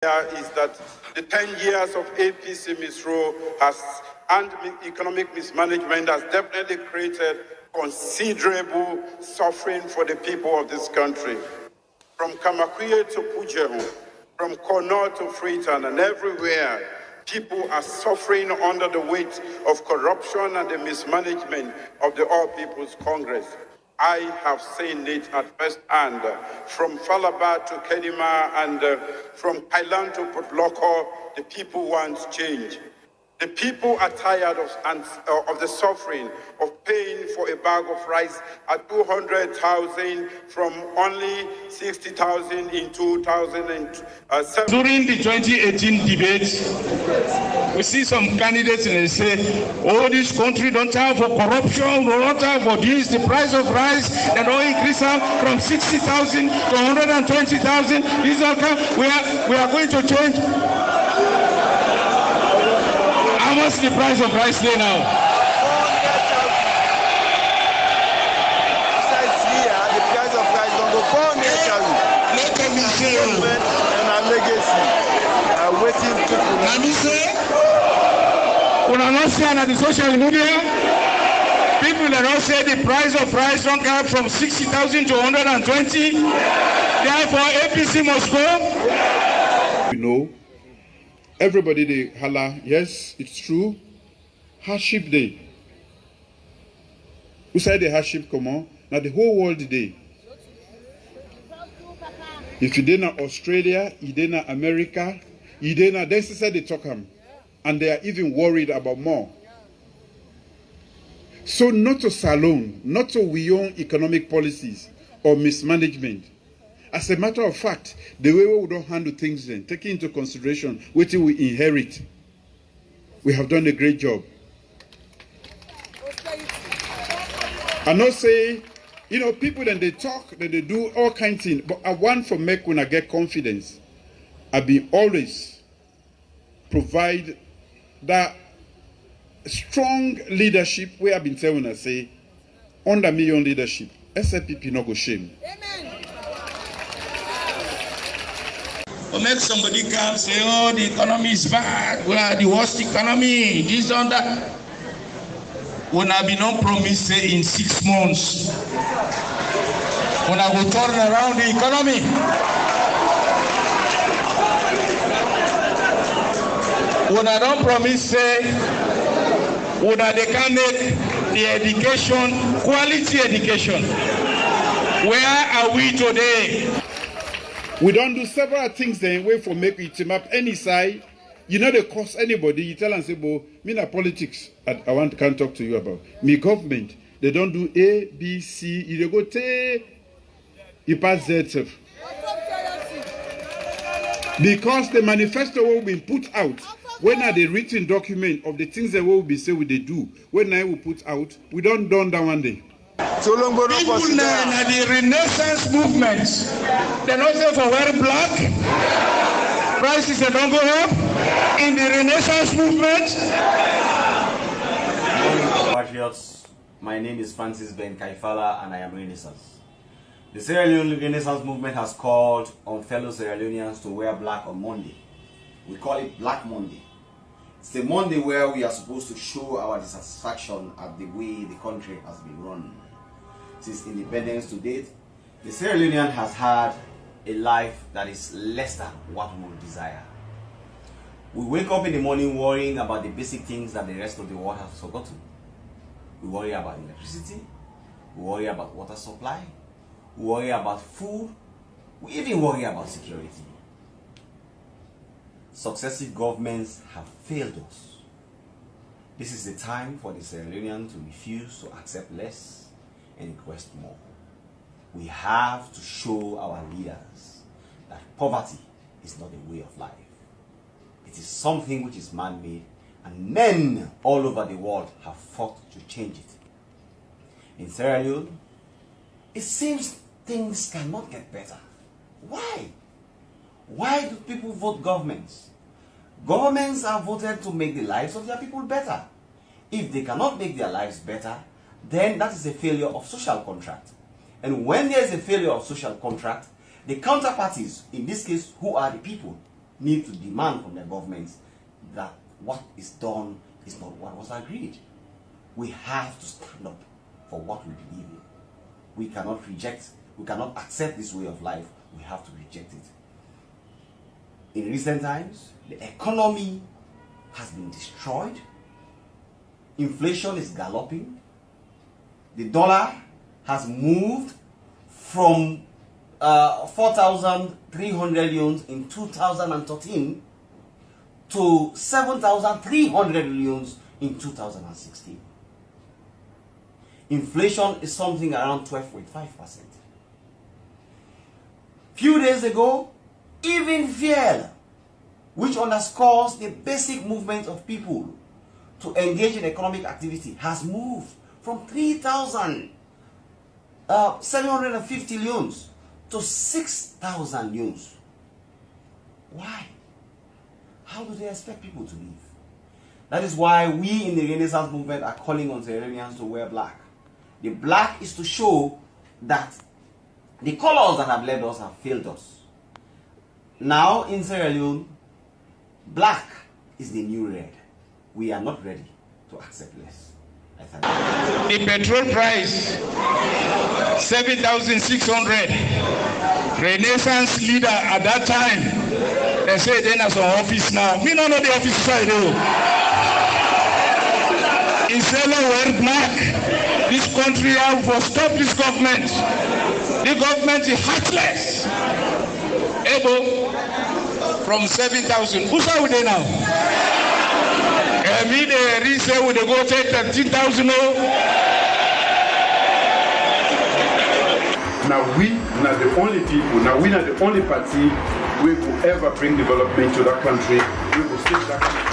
Is that the 10 years of APC misrule and economic mismanagement has definitely created considerable suffering for the people of this country. From Kamakwie to Pujehu, from Kono to Freetown, and everywhere, people are suffering under the weight of corruption and the mismanagement of the All People's Congress. I have seen it at first hand, from Falaba to Kenima and from Thailand to Putloko. The people want change. The people are tired of the suffering of paying for a bag of rice at 200,000 from only 60,000 in 2007. During the 2018 debates, we see some candidates and they say, oh, this country don't have for corruption, we don't have for this, the price of rice, they don't increase from 60,000 to 120,000. These all come, we are going to change. How much is the price of rice there now? Besides here, the price of rice don't go 400,000. Let me say, and our legacy are waiting to. let me say, when I not see on the social media, people that don't say the price of rice don't come from 60,000 to 120. Therefore, APC must go. You know, everybody they holla, yes, it's true. Hardship day. Who said the hardship come on? Now the whole world day. If you did not Australia, you did not America, you did not, then said they talk them. And they are even worried about more. So not to Salon, not to we own economic policies or mismanagement. As a matter of fact, the way we don't handle things then, taking into consideration what we inherit, we have done a great job. I not say, you know, people then they talk, then they do all kinds of things, but I want for make when I get confidence, I be always provide that strong leadership where I've been telling I say, under me own leadership, SLPP no go shame. Amen. Or make somebody come say, oh, the economy is bad, we are the worst economy, this and that. When I be not promised say in 6 months, when I will turn around the economy. When I don't promise say, when they can make the education, quality education. Where are we today? We don't do several things then way for make it team up any side. You know they cost anybody. You tell and say, "Bo, me na politics. Can't talk to you about me government. They don't do A, B, C. You go take you pass Z. Because the manifesto will be put out. When are the written document of the things that will be say we they do? When I will put out, we don't done that one day. So long go people now the Renaissance movement. They not say for wear black. Prices they don't go up in the Renaissance movement. Patriots, my name is Francis Ben Kaifala and I am Renaissance. The Sierra Leone Renaissance movement has called on fellow Sierra Leoneans to wear black on Monday. We call it Black Monday. It's a Monday where we are supposed to show our dissatisfaction at the way the country has been run. Since independence to date, the Sierra Leonean has had a life that is less than what we would desire. We wake up in the morning worrying about the basic things that the rest of the world has forgotten. We worry about electricity, we worry about water supply, we worry about food, we even worry about security. Successive governments have failed us. This is the time for the Sierra Leonean to refuse to accept less and request more. We have to show our leaders that poverty is not a way of life. It is something which is man-made, and men all over the world have fought to change it. In Sierra Leone, it seems things cannot get better. Why? Why do people vote governments? Governments are voted to make the lives of their people better. If they cannot make their lives better, then that is a failure of social contract. And when there is a failure of social contract, the counterparties, in this case, who are the people, need to demand from the government that what is done is not what was agreed. We have to stand up for what we believe in. We cannot reject, we cannot accept this way of life. We have to reject it. In recent times, the economy has been destroyed. Inflation is galloping. The dollar has moved from 4,300 yuans in 2013 to 7,300 yuans in 2016. Inflation is something around 12.5%. Few days ago, even fuel, which underscores the basic movement of people to engage in economic activity, has moved from 3,750 yuans to 6,000 yuans. Why? How do they expect people to live? That is why we in the Renaissance movement are calling on Sierra Leoneans to wear black. The black is to show that the colors that have led us have failed us. Now in Sierra Leone, black is the new red. We are not ready to accept less. I thank you. The petrol price, 7,600. Renaissance leader at that time, they say then as an office now. Me don't know the office side though. It's yellow word mark. This country have to stop this government. The government is heartless. Able from 7,000. Who's out there now? Me the resale with the go take 13,000. Now we are the only people, now we are the only party we will ever bring development to that country. We will save that country.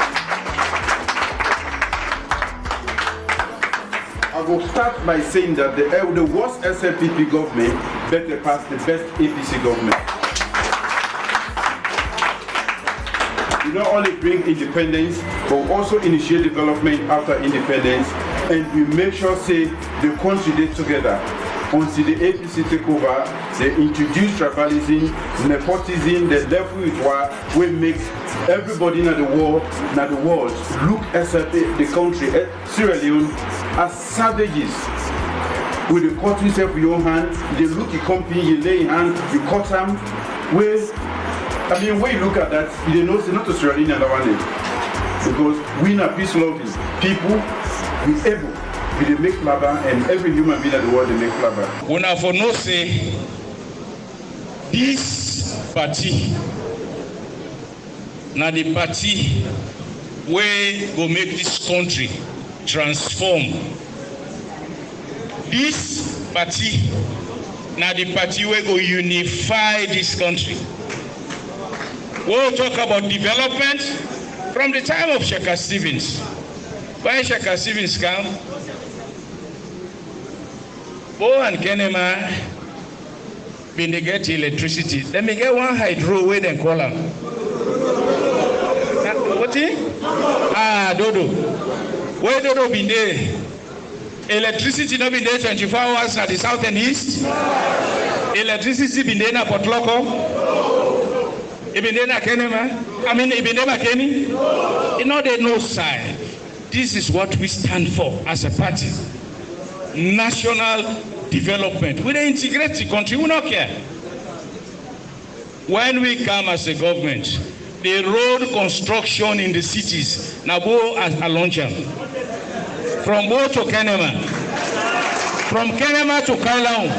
I will start by saying that the worst SLPP government better pass the best APC government. We not only bring independence, but also initiate development after independence, and we make sure say the country they together. Until the APC take over, they introduce tribalism, nepotism, the level it was, we make everybody in the world look at the country, Sierra Leone, as savages. With the cut yourself with your hand, they look the company, you lay in hand, you cut them. When you look at that, you know it's not a Sierra Leone that one. Because we are peace loving people, we able. We make flabber, and every human being in the world they make flabber. When I for no say this party, now the party where go make this country transform. This party, now the party where go unify this country. We'll talk about development from the time of Shaka Stevens. When Shaka Stevens came, Bo and Kenema been they get electricity. Let me get one hydro where they call them. What thing? Dodo. Where Dodo been there? Electricity not been there 24 hours at the south and east. Electricity been there na Potloko. It been there na Kenema. I mean, it been there na Kenny. You know they no side. This is what we stand for as a party. National development. We don't integrate the country, we don't care. When we come as a government, the road construction in the cities, now go as a launcher. From Bo to Kenema. From Kenema to Kailaun.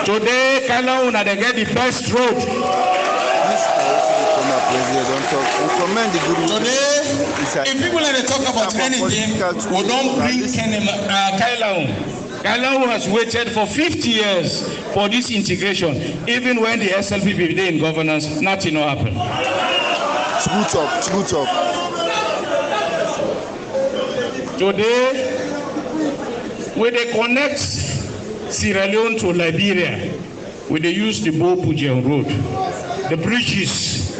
Today, Kailaun, they get the best road. Today, if people let talk about anything, we don't bring Kailaun. Kailaun has waited for 50 years for this integration. Even when the SLP be there in governance, nothing will happen. Scoot up. Today, when they connect Sierra Leone to Liberia, when they use the Bo-Pujan road, the bridges.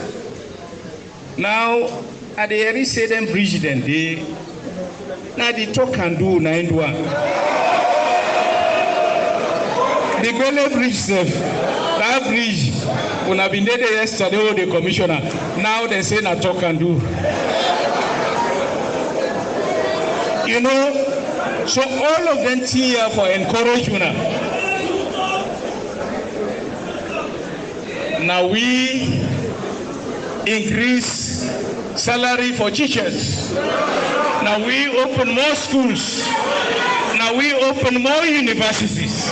Now, at the area say them bridge then they now the talk and do 9-1. The Gwele bridge, that bridge, When I been there yesterday with the commissioner, now they say na talk and do. You know, so all of them here for encouragement. Now we increase salary for teachers. Now we open more schools. Now we open more universities.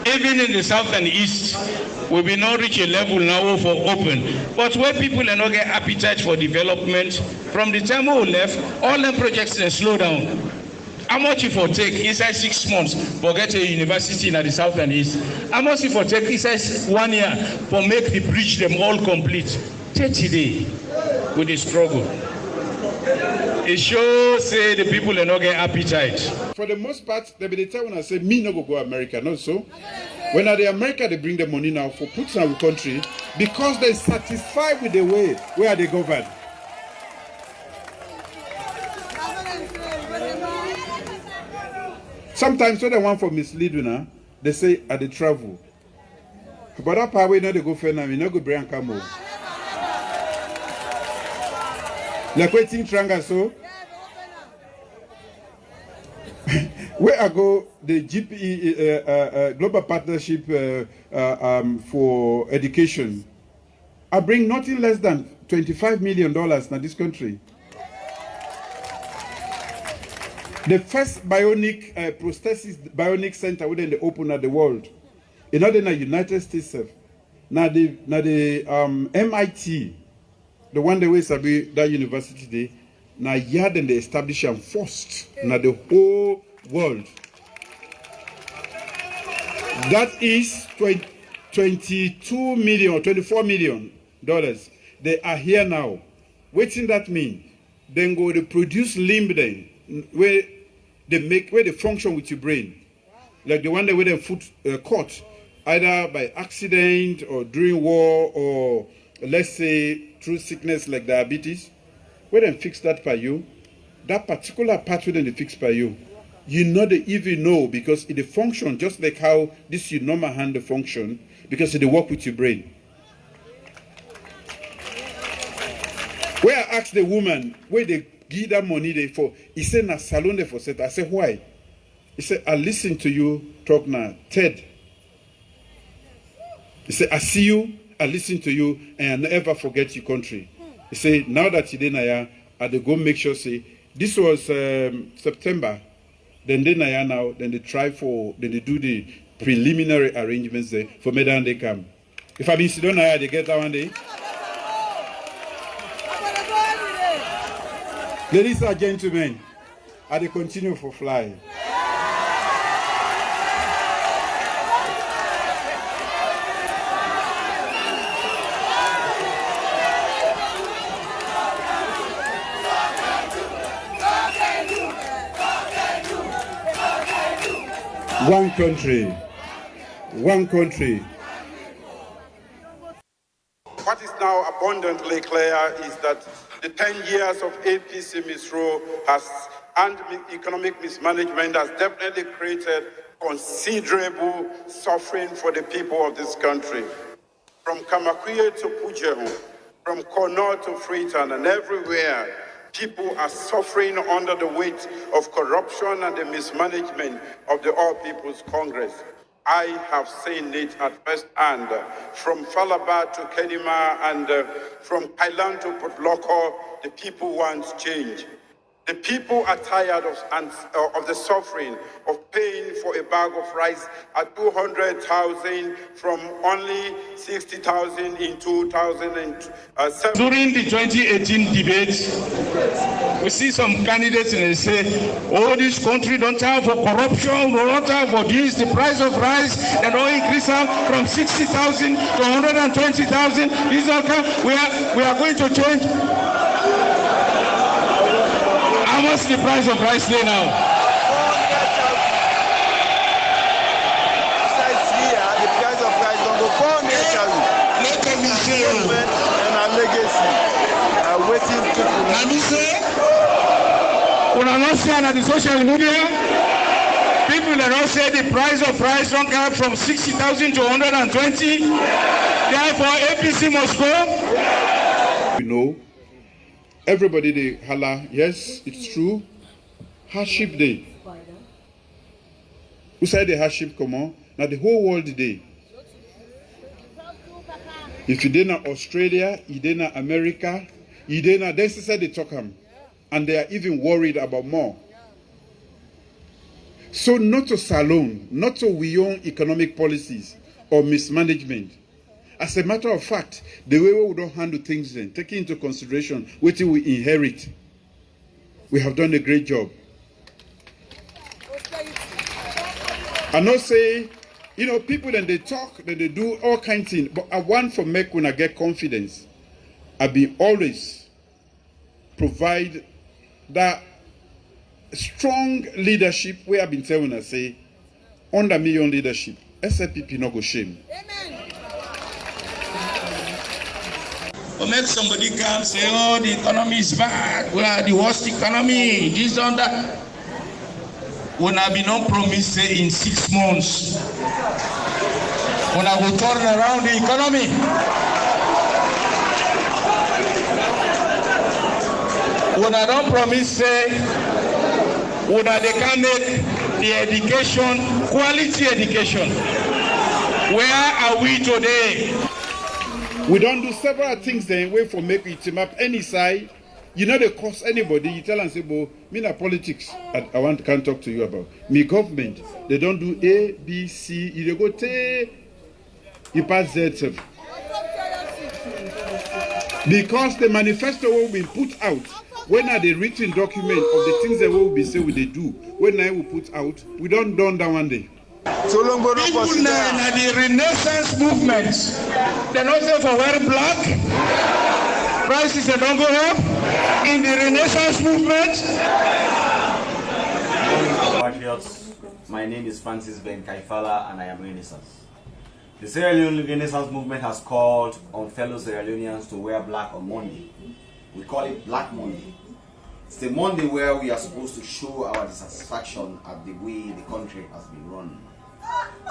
Even in the south and east, we will not reach a level now for open. But where people are not get appetite for development, from the time we left, all the projects they slow down. How much if we take inside 6 months for get a university in the south and east? How much if we take inside 1 year for make the bridge them all complete? 30 days with the struggle. It shows say the people are not getting appetite. For the most part, they be the time when I say me no go America, not so. When at the America they bring the money now for put in our country because they satisfied with the way where they govern. Sometimes when they want for misleading, they say at the travel. But that part we know they go for now, we no go bring come home. Like waiting tranga so. Where I go, the GPE Global Partnership for Education, I bring nothing less than $25 million now this country. The first bionic prosthesis bionic center within the open at the world, in the United States. Now the MIT, the one that was that university today. Now, yard and they establish them first. Now, the whole world. That is $22 million or $24 million. They are here now. What's that mean? Then go to produce limb then, where they function with your brain. Like the one that where their foot caught, either by accident or during war or let's say through sickness like diabetes. When they fix that for you, that particular part when they fix for you, you know they even know because it function just like how this your normal hand function because it work with your brain. Where I asked the woman where they give that money they for, he said na salon they for set. I said why? He said I listen to you talk now, Ted. He said I see you, I listen to you, and I never forget your country. He said, now that you're there, I go make sure, say, this was September, then they now, then they try for, then they do the preliminary arrangements there for me then they come. If I be Sidon, they get that one day. Ladies and gentlemen, I continue for flying. One country, one country. What is now abundantly clear is that the 10 years of APC misrule and economic mismanagement has definitely created considerable suffering for the people of this country. From Kamakuye to Pujem, from Kono to Freetown and everywhere, people are suffering under the weight of corruption and the mismanagement of the All People's Congress. I have seen it at first hand, from Falaba to Kenima and from Kailan to Putloko, the people want change. The people are tired of the suffering of paying for a bag of rice at 200,000 from only 60,000 in 2007. During the 2018 debate, we see some candidates and they say, oh, this country don't have for corruption, we don't have for this, the price of rice, and all increase from 60,000 to 120,000. These are we are going to change. How much the price of rice there now? The price of rice don't go for and our legacy are waiting to when I not see on the social media, people that don't say the price of rice don't come from 60,000 to 120. Therefore, APC must go. You know, everybody they holla, yes, it's true. Hardship day. Who said the hardship come on? Now the whole world day. If you did not Australia, you did not America, you did not, they said they talk them. And they are even worried about more. So not to salon, not to we own economic policies or mismanagement. As a matter of fact, the way we don't handle things then, taking into consideration what we inherit, we have done a great job. I not say, you know, people then they talk, then they do all kinds of things, but I want for make when I get confidence, I be always provide that strong leadership where I've been telling us say, under me own leadership, SLPP no go shame. Or make somebody come say, oh, the economy is bad. We are the worst economy. This and that. When I be not promised say in 6 months, when I will turn around the economy. When I don't promise say, when they can make the education, quality education. Where are we today? We don't do several things then wait for make it up any side. You know they cost anybody. You tell and say, "Bo, me na politics. I can't talk to you about me government. They don't do A, B, C. You go take you pass Z. Because the manifesto will be put out. When are the written document of the things that will be say we they do? When I will put out, we don't done that one day. So long go People now in the Renaissance movement, they don't say for wearing black. Prices they don't go up in the Renaissance movement. Patriots, my name is Francis Ben Kaifala and I am Renaissance. The Sierra Leone Renaissance movement has called on fellow Sierra Leoneans to wear black on Monday. We call it Black Monday. It's the Monday where we are supposed to show our dissatisfaction at the way the country has been run.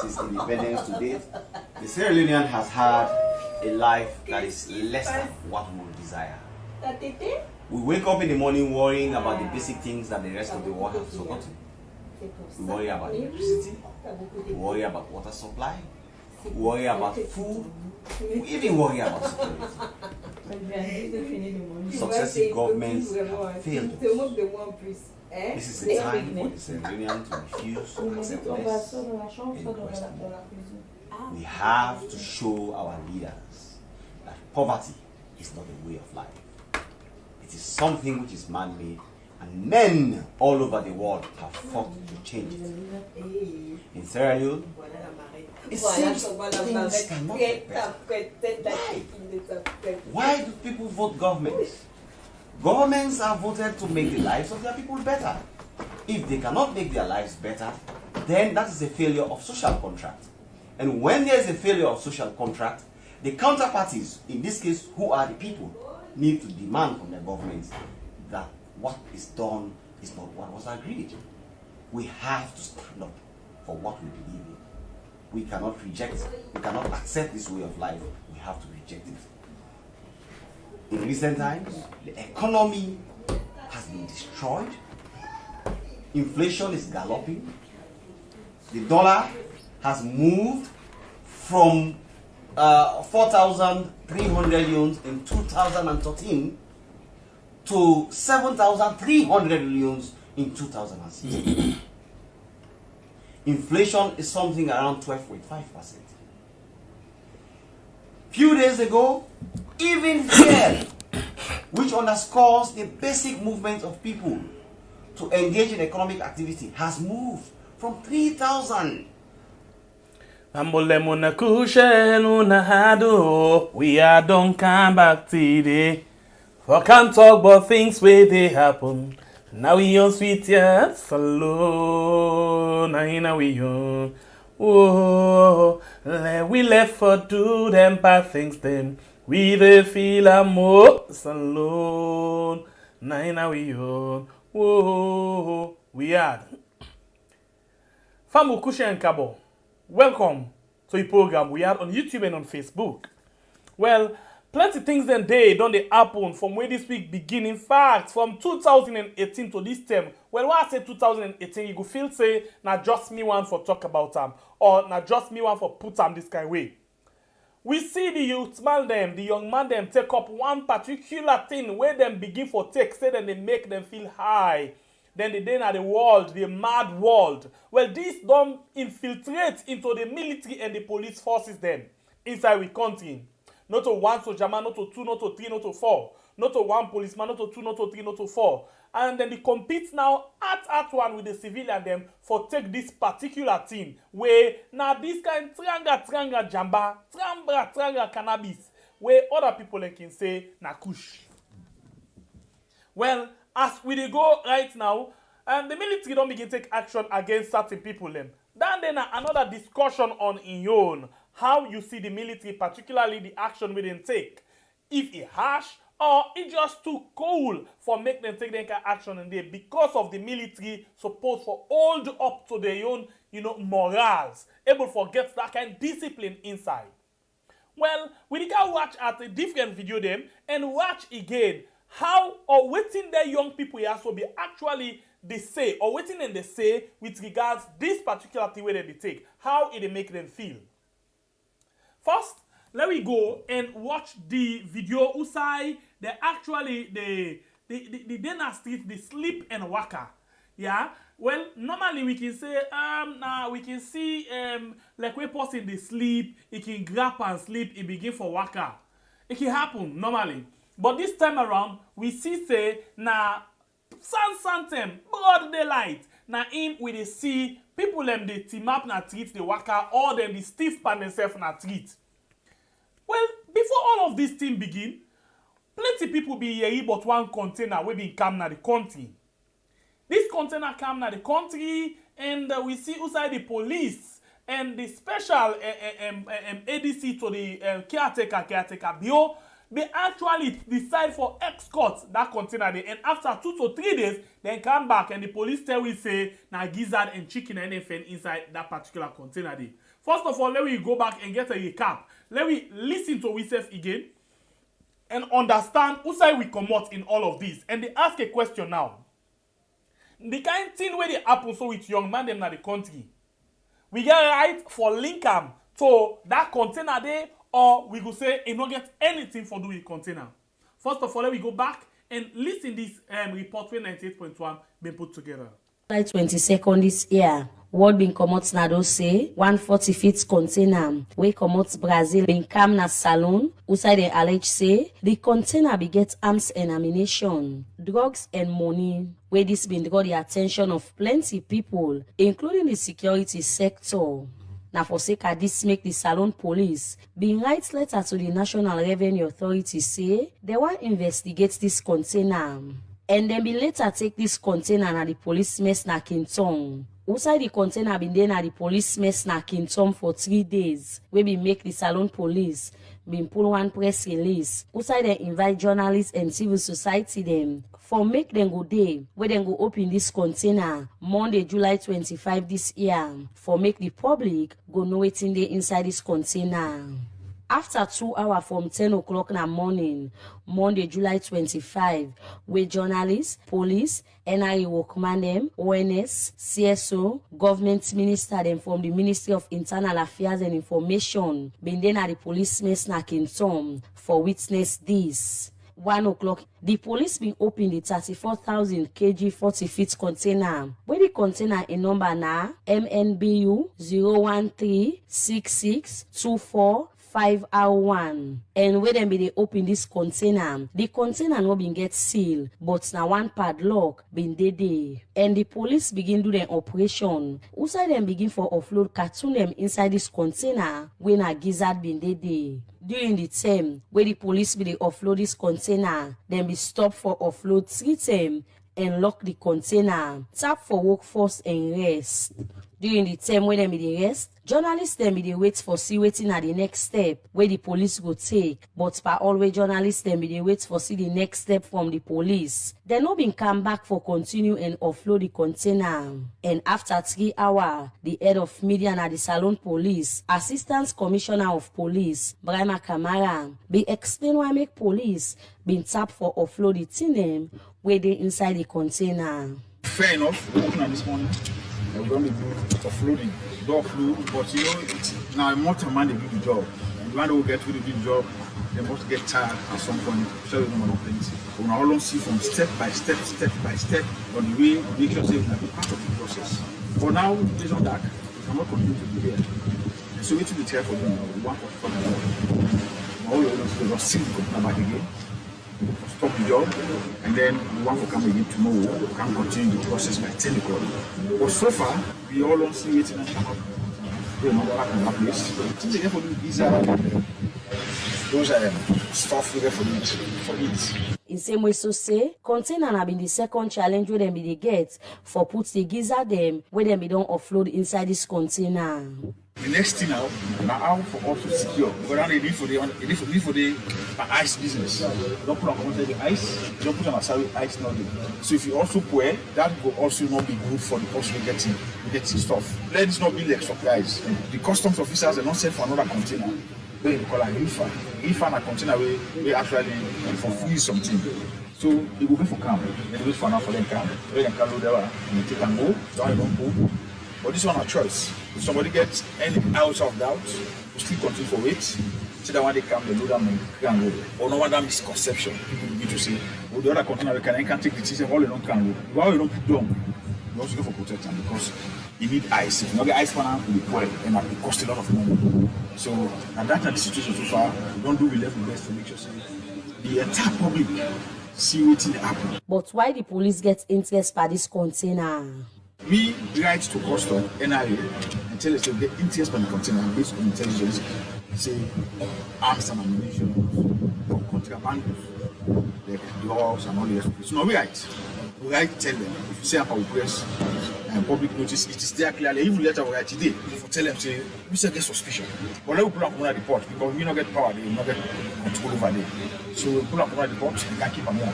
Since independence to date, the Sierra Leonean has had a life that is less than what we would desire. We wake up in the morning worrying about the basic things that the rest of the world has forgotten. We worry about electricity, we worry about water supply, we worry about food, we even worry about security. Successive governments have failed us. This is the time for the Sierra Leonean to refuse to accept less and request more. We have to show our leaders that poverty is not a way of life. It is something which is man-made, and men all over the world have fought to change it. In Sierra Leone, it seems things cannot get better. Why do people vote governments? Governments are voted to make the lives of their people better. If they cannot make their lives better, then that is a failure of social contract. And when there is a failure of social contract, the counterparties, in this case, who are the people, need to demand from the government that what is done is not what was agreed. We have to stand up for what we believe in. We cannot reject, we cannot accept this way of life. We have to reject it. In recent times, the economy has been destroyed. Inflation is galloping. The dollar has moved from 4,300 yuans in 2013 to 7,300 yuans in 2016. Inflation is something around 12.5%. Few days ago, even fear, which underscores the basic movement of people to engage in economic activity, has moved from 3,000. We are don't come back today. For can't talk about things where they happen. Now we on sweet yes alone. Now we on. Oh, we left for do them bad things then. We they feel a more alone. Now we on. Oh, we are. Famu Kush and Kabo. Welcome to the program we are on YouTube and on Facebook. Well, plenty things then don't they happen from where this week begin. In fact, from 2018 to this term, well, when I say 2018, you go feel say, not just me one for talk about them, or not just me one for put them this kind of way. We see the youth man them, the young man them take up one particular thing where them begin for take, say then they make them feel high. Then they then at the world, the mad world. Well, this don't infiltrate into the military and the police forces them inside we country. Not to one soldier man, not to two, not to three, not to four. Not to one policeman, not to two, not to three, not to four. And then they compete now at one with the civilian them for take this particular thing. Where now this kind tranga jamba, tranga cannabis. Where other people like can say na Kush. Well, as we dey go right now, the military don't begin take action against certain people them. Then another discussion on in your own. How you see the military, particularly the action we didn't take. If it harsh or it just too cool for make them take their action in there because of the military supposed for hold up to their own, morals, able to get that kind of discipline inside. Well, we can watch at a different video them and watch again how or waiting their young people here so be actually they say or waiting and they say with regards this particular thing where they take, how it make them feel. First, let me go and watch the video usai they actually the dinner street, the sleep and waka. Yeah. Well, normally we can say we can see like when person they sleep, it can grab and sleep, it begin for waka. It can happen normally. But this time around, we see say Santem, broad daylight. Now him we dey see people them they team up na treat the waka or them the stiff pan themselves na treat. Well, before all of this thing begin, plenty people be here but one container we been come na the country. This container come na the country and we see outside the police and the special ADC to the caretaker bureau. They actually decide for escort that container there, and after 2 to 3 days, then come back and the police tell we say na gizzard and chicken and anything inside that particular container there. First of all, let me go back and get a recap. Let me listen to ourselves again and understand who side we come out in all of this. And they ask a question now. The kind of thing where they happen so with young man them na the country. We get right for link am to that container there. Or we go say it not get anything for do with container. First of all, let me go back and listen this report where 98.1 been put together. July 22nd this year, world been comot nado say 140 feet container wey comot Brazil been come na saloon. Outside they allege say the container be get arms and ammunition, drugs and money. Where this been draw the attention of plenty people, including the security sector. Now for sake of this make the Salon police been write letter to the National Revenue Authority say they want investigate this container. And then be later take this container na the police mess na Kinton. Outside the container been there na the police mess na Kinton for 3 days. We be make the Salon police been pull one press release. Outside they invite journalists and civil society them for make them go day where them go open this container Monday, July 25 this year for make the public go know what's in the inside this container. After 2 hours from 10 o'clock in the morning, Monday, July 25, where journalists, police, NRA workman them, ONS, CSO, government minister them from the Ministry of Internal Affairs and Information, been then at the police mess in Tom for witness this. 1 o'clock, the police been open the 34,000 kg 40 feet container. Where the container in number na MNBU 0136624. And where them be they open this container, the container no been get sealed, but now one padlock been dead. And the police begin do their operation. Outside them begin for offload cartoon them inside this container when a gizzard been dead. During the time where the police be they offload this container, then be stopped for offload 3 times and lock the container, tap for workforce and rest. During the time when them be the rest, journalists them be dey wait for see waiting at the next step where the police go take. But per always journalists them be dey wait for see the next step from the police. They no been come back for continue and offload the container. And after 3 hours, the head of media at the Salon Police, Assistant Commissioner of Police, Brahma Kamara, be explain why make police been tapped for offload the thing them where they inside the container. Fair enough, we're working on this morning. We're going to do offloading, door flu, but you know, it's now more time they do the job. And the one who get to do the job, they must get tired at some point. So we don't want to plenty. We will all see from step by step, on the way, make sure they will be part of the process. For now, based on that, we cannot continue to be here. And so we need to be careful now. We want to stop the job. All of us see the come back again. Stop the job, and then we want to come again tomorrow. We can continue the process by 10 o'clock. But so far, we all don't see it in we're not back in that place. Since they get for the visa, those are stuff we get for it. In same way, so say, container have been the second challenge where them be they get for put the gizzard them where them be don't offload inside this container. The next thing now how for us to secure. Because they need for the ice business. Don't put on the ice, don't put on a salary ice nothing. So if you also pour, that will also not be good for the person getting stuff. Let it not be like surprise. The customs officers are not sent for another container. Where you call a reefer. Reefer a container where they actually fulfill something. So they will wait for camp. They wait for now for them camp. They can load there and they take and go. So I don't go. But this one a choice. If somebody gets any ounce of doubt, we still continue for it. See that when they come, they load them and can go. Or no one that misconception. People begin to say, well, the other container we can take the decision, all they don't can go. Why we don't put down? We also go for protection because you need ice. If you don't get ice for now, it will be poor and it costs a lot of money. So, and that's the situation so far. We don't do we left the best to make sure the entire public see what happen. But why the police get interest by this container? We write to custom NIA and tell us to get interest by the container based on intelligence, say arms and ammunition, or contraband, like dogs and all the rest. So now we write tell them, if you say about request and public notice, it is there clearly. Even later we write today, for tell them say we say get suspicion. But let we put up on a report because we not get power, they will not get control over them. So we put up on a report, we can keep them here.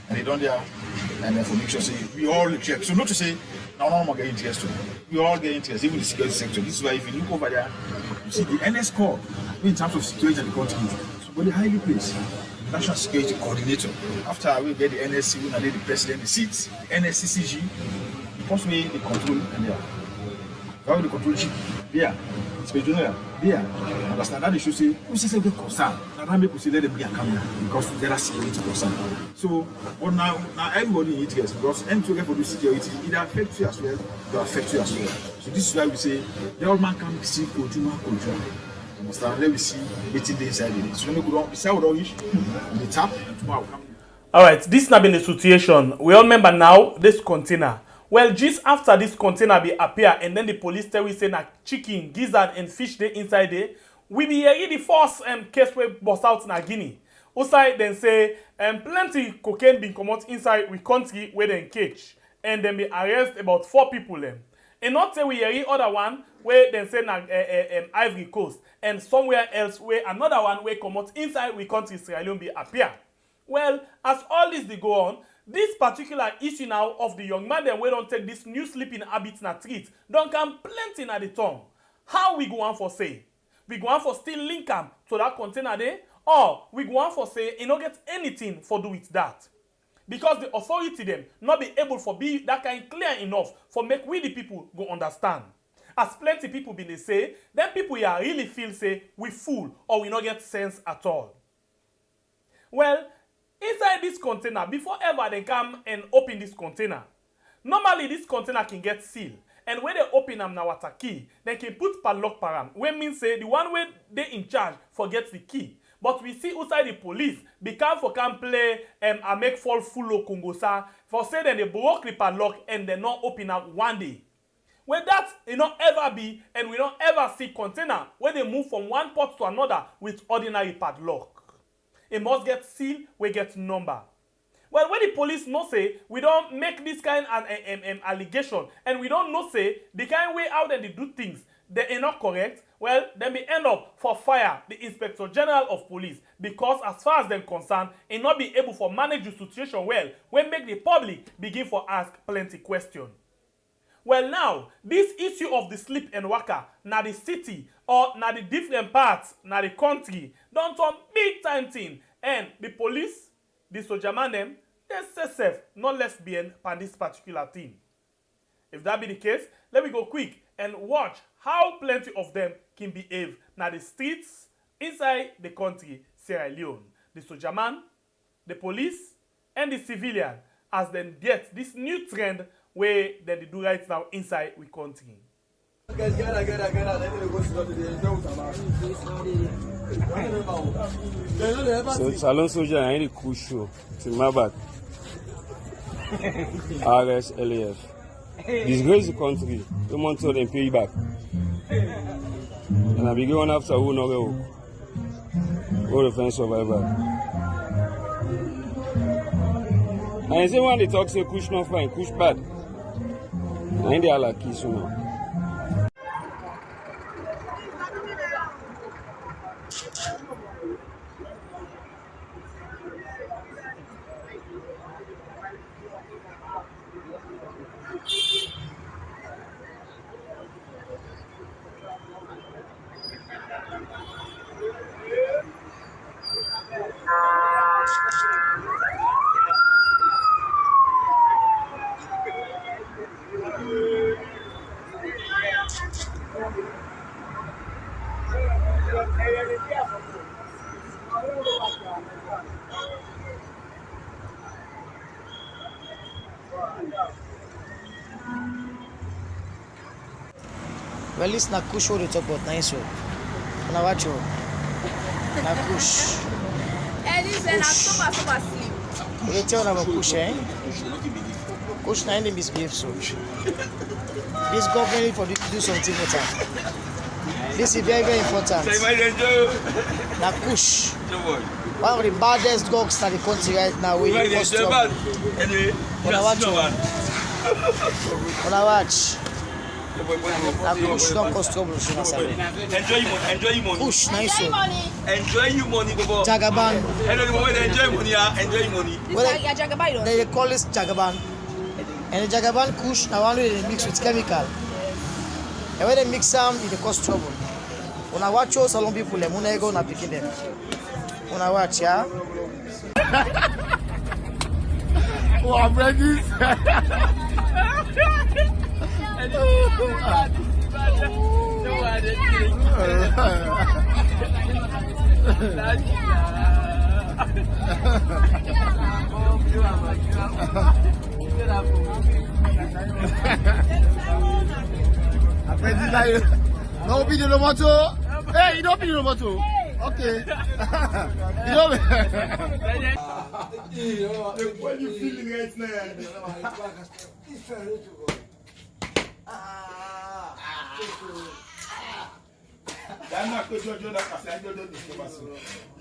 And they don't there and then for make sure say we all check. So not to say now no more get interest to. We all get interest, even the security sector. This is why if you look over there, you see the NS Corps in terms of security and the country, somebody highly placed. National Security Coordinator. After we get the NSC, we need the president, the seats, NSCCG, the first way they control and there. How they control chief? There. Inspector General, there. Understand that they should say, we say get concern. Now that make we say let them be a camera because there are security concern. So, but now everybody needs this because anything for the security it affects you as well, it affects you as well. So this is why we say the old man can see control. Understand? Let me see waiting inside it. So when we go down, beside all this, we tap and tomorrow will come. Alright, this has been the situation. We all remember now this container. Well, just after this container be appear and then the police tell we say na chicken, gizzard and fish they inside there, we be hearing the first case where bust out na Guinea. Outside then say plenty cocaine been come out inside we country where they catch and then be arrest about 4 people them. And not say we hear other one where then say na Ivory Coast and somewhere else where another one where come out inside we country Sierra Leone be appear. Well, as all this they go on, this particular issue now of the young man then we don't take this new sleeping habits na treat don't come plenty na the tongue. How we go on for say? We go on for still link am to that container there, or we go on for say you no get anything for do with that. Because the authority them not be able for be that kind clear enough for make we the people go understand. As plenty people been they say, then people here really feel say we fool or we not get sense at all. Well, inside this container, before ever they come and open this container, normally this container can get sealed. And when they open them now with a key, they can put padlock param. When means say the one where they in charge forgets the key. But we see outside the police, become for can play and make fall full of Kongosa, for say that they broke the padlock and they not open up one day. When that it not ever be, and we don't ever see container where they move from one port to another with ordinary padlock. It must get sealed, we get number. Well, when the police know say we don't make this kind of allegation and we don't know say the kind way how they do things, they are not correct, well, then we end up for fire the Inspector General of Police because as far as they're concerned, it not be able to manage the situation well when make the public begin for ask plenty questions. Well now, this issue of the sleep and waka, na the city or na the different parts, na the country, don't turn big time thing. And the police, the soldier man them, they say safe, not lesbian on this particular thing. If that be the case, let me go quick and watch how plenty of them can behave na the streets inside the country, Sierra Leone. The soldier man, the police, and the civilian as they get this new trend where they do right now inside we country. So Salon Soldier and the Kush show to Mabat. RSLAF. Disgrace the country. The month so them pay back. And I be going after who no go. All the fence survivor. And I say when they talk say Kush not fine, Kush bad. And they are like kiss now. Well, this na Kush what they talk about nice so. Now watch you. Na Kush. Listen, I'm so asleep. What they tell about Kush, eh? Kush na him misbehave so. This government for do something important. This is very, very important. Na Kush. One of the baddest dogs in the country right now. We cause trouble. Wanna watch you. Wanna watch. Na Kush don't cause trouble. Enjoy your money. Kush, nice one. Enjoy your money, Bobo. Jagaban. Enjoy money, enjoy money. Well, they call this Jagaban. And the Jagaban Kush, now only they mix with chemical. And when they mix them, it cause trouble. When I watch those salon people, I'm gonna go and pick them. When I watch, yeah. Oh, I'm ready. No video no moto. Hey, you don't video no moto. Okay. You know me. When you feeling right now.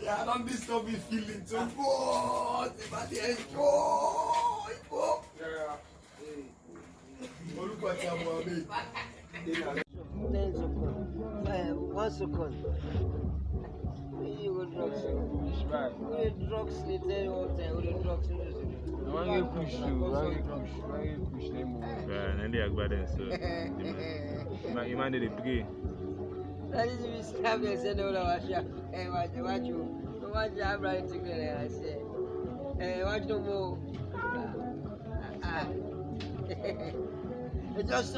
Yeah, I don't disturb me feeling so good. But enjoy. Look what I'm 10 seconds. 1 second. You go drugs. You drugs, they tell you all the time. You drugs. I want to push them. Yeah, and they are bad so. You mind the pray. That is me stab and say no watch you. No watch you have right together. I say. Watch no more. It's just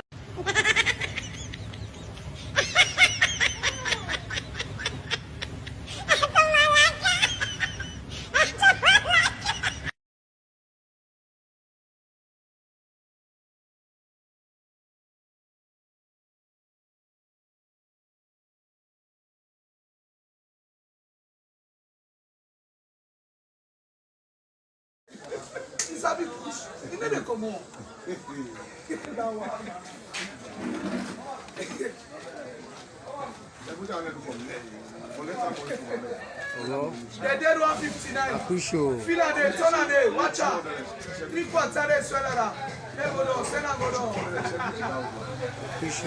Sabe, il n'est comment? Hello. They did 159. Kush. Feel like they turn on it. Watch out. 3 quarters are swelling. They go down. Send them go down. Kush.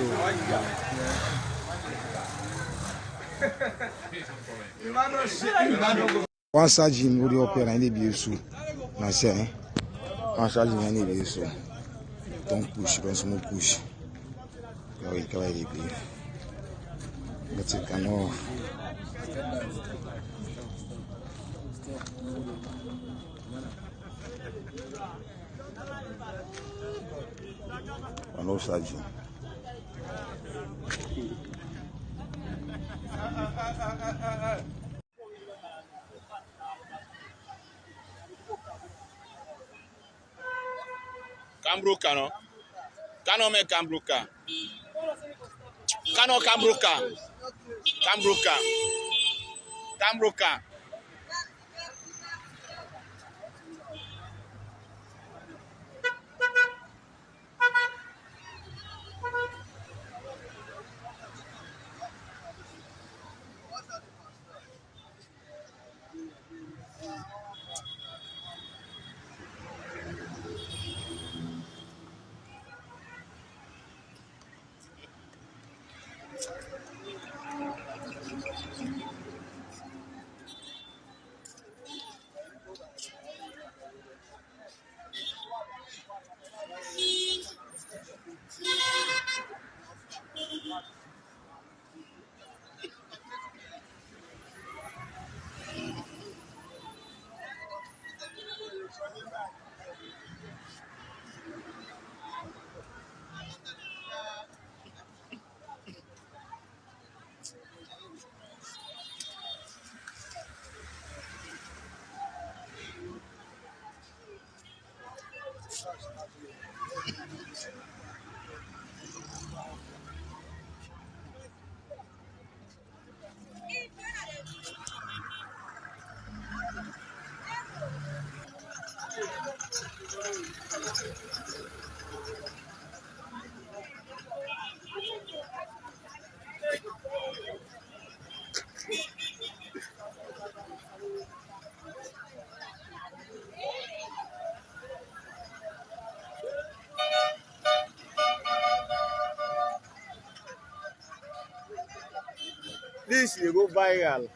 One sergeant would open and they be so. I say, one sergeant and they be so. Don't push, don't smoke push. Go away, let's take an off. One sergeant. Cambruca, no? Cano me Cambruca. Cano Cambruca. Cambruca. Cambruca. This will go viral.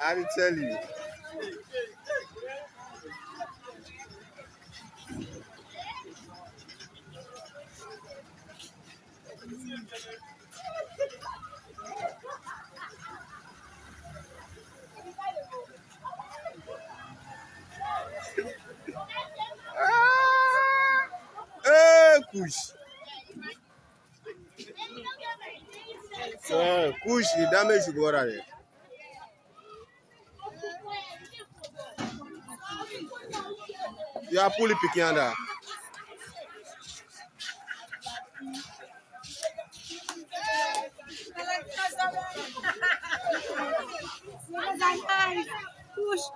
I will tell you. Kush. Kush, the damage you got there. You are fully picking under.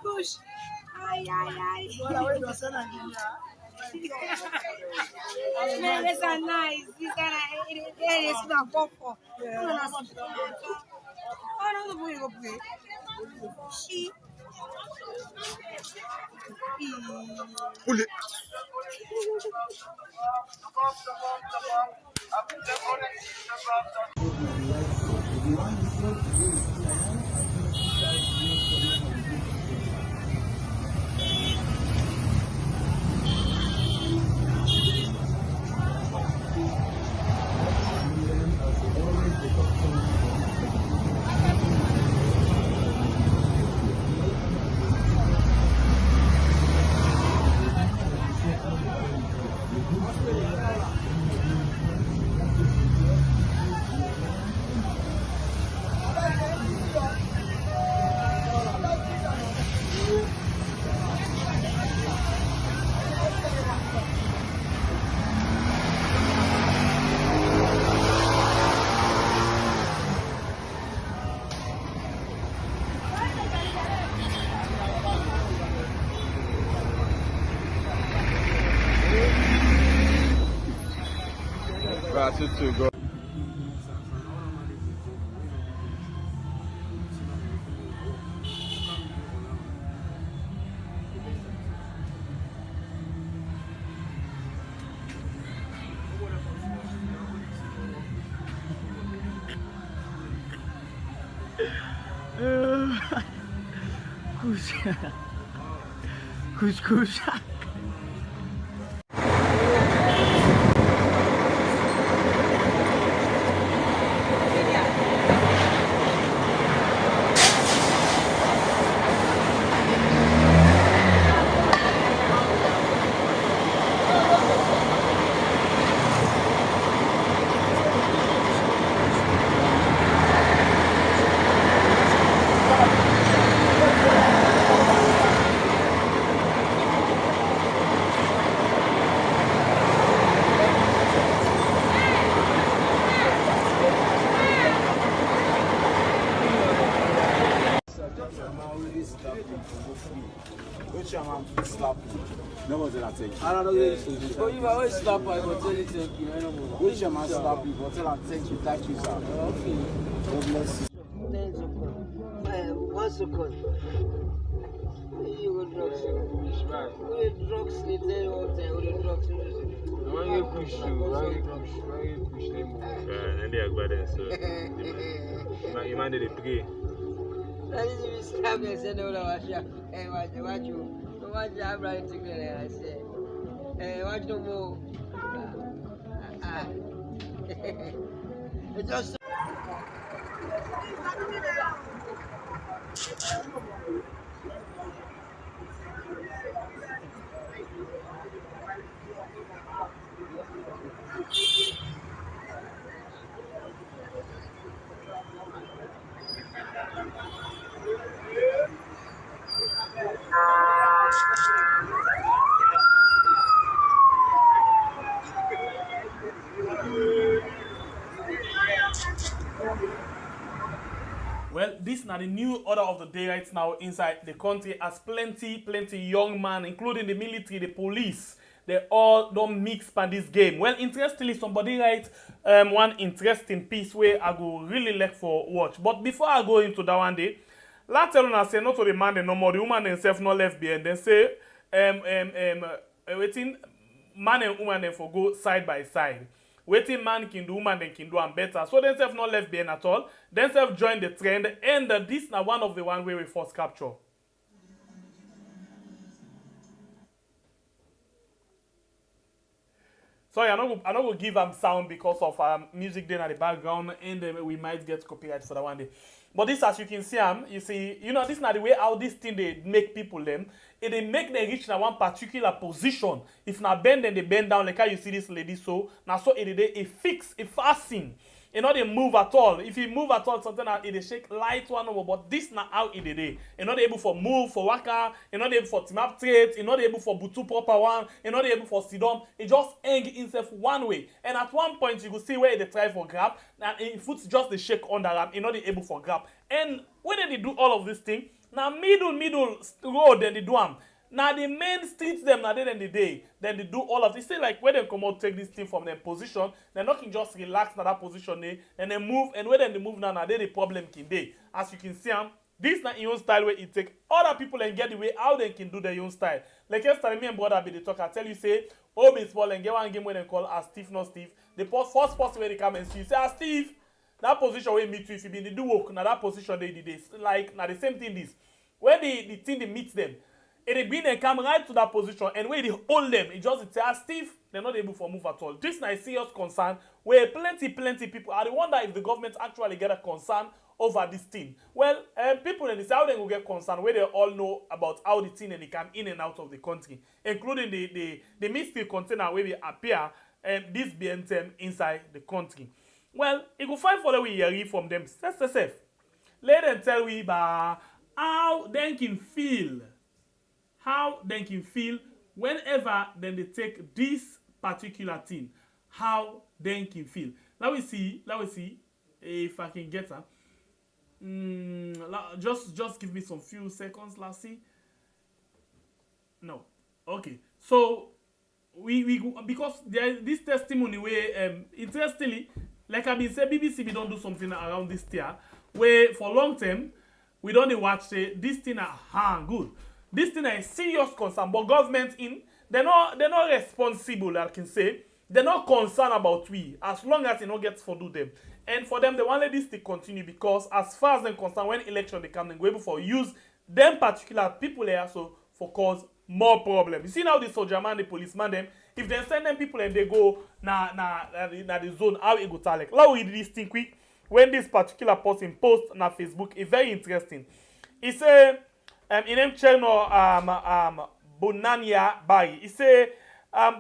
Kush. Ay. Man, these are nice. These are not for. Oh, no, the boy go play. She. Pull it. Kush. Which man slap you? No one's gonna take you. I don't know this. But if I always slap, I will tell you thank you. I don't know. Which man slap you? But tell him thank you, sir. Okay. God bless you. 10 seconds. 1 second. You go drugs. You drugs. They tell you all the time. You drugs. Why you push you? Why you push them? And they are bad, so you mind they pray. That is if you stab and say no, watch you. Watch you have right together. I say, watch no more. It's just. Well, this is now the new order of the day right now inside the country, as plenty young men, including the military, the police, they all don't mix by this game. Well, interestingly, somebody write one interesting piece where I go really like for watch. But before I go into that one day, let's tell you say not to the man no more, the woman themselves not left behind. Then say waiting man and woman then for go side by side. Waiting man can do, woman then can do and better. So themselves not left behind at all. Themselves join the trend, and this now one of the one where we first capture. Sorry, I'm not going to give them sound because of music there in the background, and we might get copyright for that one day. But this, as you can see, this is not the way how this thing they make people them. If they make them reach in one particular position, if not bend, then they bend down like how you see this lady. So now so it fix, it fasten. You know they move at all. If you move at all, something it shake light one over. But this not how it is. You're not able for move for waka. You're not able for team up trade. You're not able for butu proper one. You're not able for sidom. It just hang itself one way. And at one point you will see where they try for grab. And it puts just the shake on the ramp. You're not able for grab. And when they do all of this thing, now middle road then they do them. Now the main streets them now then the day, then they do all of this. Say like when they come out take this thing from their position, they're not can just relax in that position there, and they move, and when they move now they the problem can they. As you can see this not your own style where it take other people and get the way how they can do their own style. Like yesterday me and brother be the talk, I tell you say, oh baseball and get one game when they call as Steve not Steve. The first person where they come and see you say Steve, that position where meet you if you been the do work, now that position they did this. Like now the same thing this. When the thing they meet them. And they bring and come right to that position, and when they hold them, it just say, Steve, they're not able to move at all. This is a serious concern where plenty people. I wonder if the government actually get a concern over this thing. Well, people in the South will get concerned where they all know about how the thing and they come in and out of the country, including the mystery container where we appear and this being them inside the country. Well, it will find for the way hear from them. Let them tell we about how they can feel. How they can feel whenever then they take this particular thing. How they can feel. Let me see if I can get her. Just give me some few seconds. Let's see. No. Okay. So because there is this testimony where interestingly, like I've been saying, BBC we don't do something around this year where for long term we don't watch say this thing good. This thing is serious concern, but government they're not responsible, I can say. They're not concerned about we as long as it not gets for do them. And for them, they want this to continue because as far as they're concerned, when election they come, they go able for use them particular people there so for cause more problem. You see now the soldier man, the policeman, them if they send them people and they go na the zone, how it go tell like. Now we read this thing quick. When this particular person post on Facebook, it's very interesting. He say in them channel Bonania Barry. He say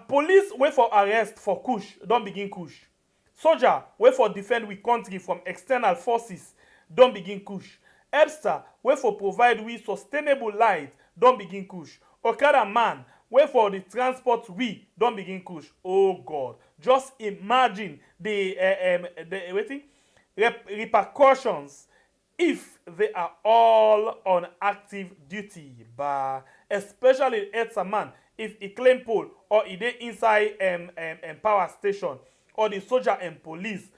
police wait for arrest for Kush, don't begin Kush. Soldier wait for defend we country from external forces, don't begin Kush. Ebster wait for provide we sustainable light, don't begin Kush. Okada man wait for the transport we, don't begin Kush. Oh God, just imagine the repercussions if they are all on active duty, but especially it's a man if he claim pole or he dey inside power station or the soldier and police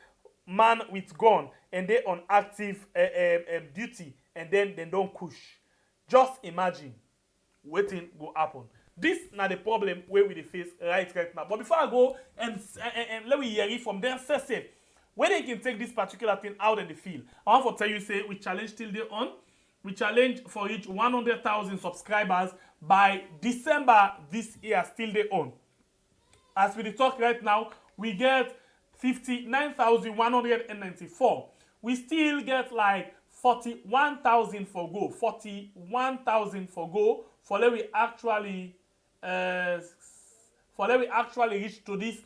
man with gun and they on active duty and then they don't push. Just imagine waiting go happen. This na the problem where we face right now. But before I go and let me hear it from them, say when they can take this particular thing out in the field, I want to tell you, say, we challenge till they on. We challenge for reach 100,000 subscribers by December this year, still they on. As we talk right now, we get 59,194. We still get like 41,000 for go. 41,000 for go. For let we actually reach to this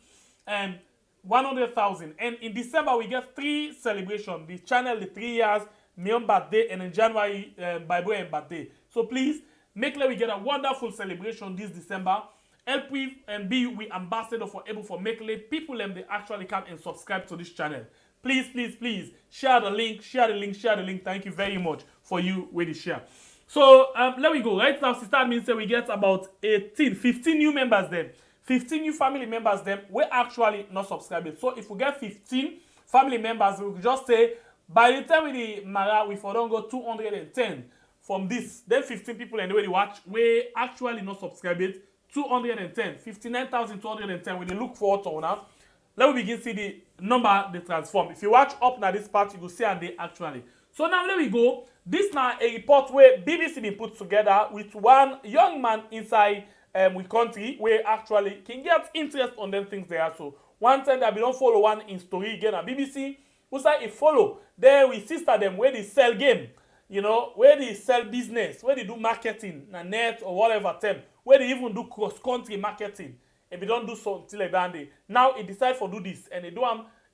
100,000. And in December, we get 3 celebrations. The channel, the 3 years, my own birthday, and in January, Bible and birthday. So please, make sure we get a wonderful celebration this December. Help with and be we ambassador for able for make people and they actually come and subscribe to this channel. Please, please, please, share the link, share the link, share the link. Thank you very much for you with the share. So, let me go. Right now, sister admin say we get about 15 new members then. 15 new family members then we're actually not subscribed. So if we get 15 family members, we just say by the time we Mara, we for don't go 210 from this. Then 15 people and the way they watch, we actually not subscribed. 210, 59,210. When they look forward to now, let me begin see the number they transform. If you watch up now this part, you will see and they actually. So now let me go. This now a report where BBC been put together with one young man inside we country where actually can get interest on them things there. So one time that we don't follow one in story again at BBC, we say if follow there we sister them where they sell game, you know, where they sell business, where they do marketing, na net or whatever term, where they even do cross country marketing, and we don't do something like that. Now he decide for do this and they do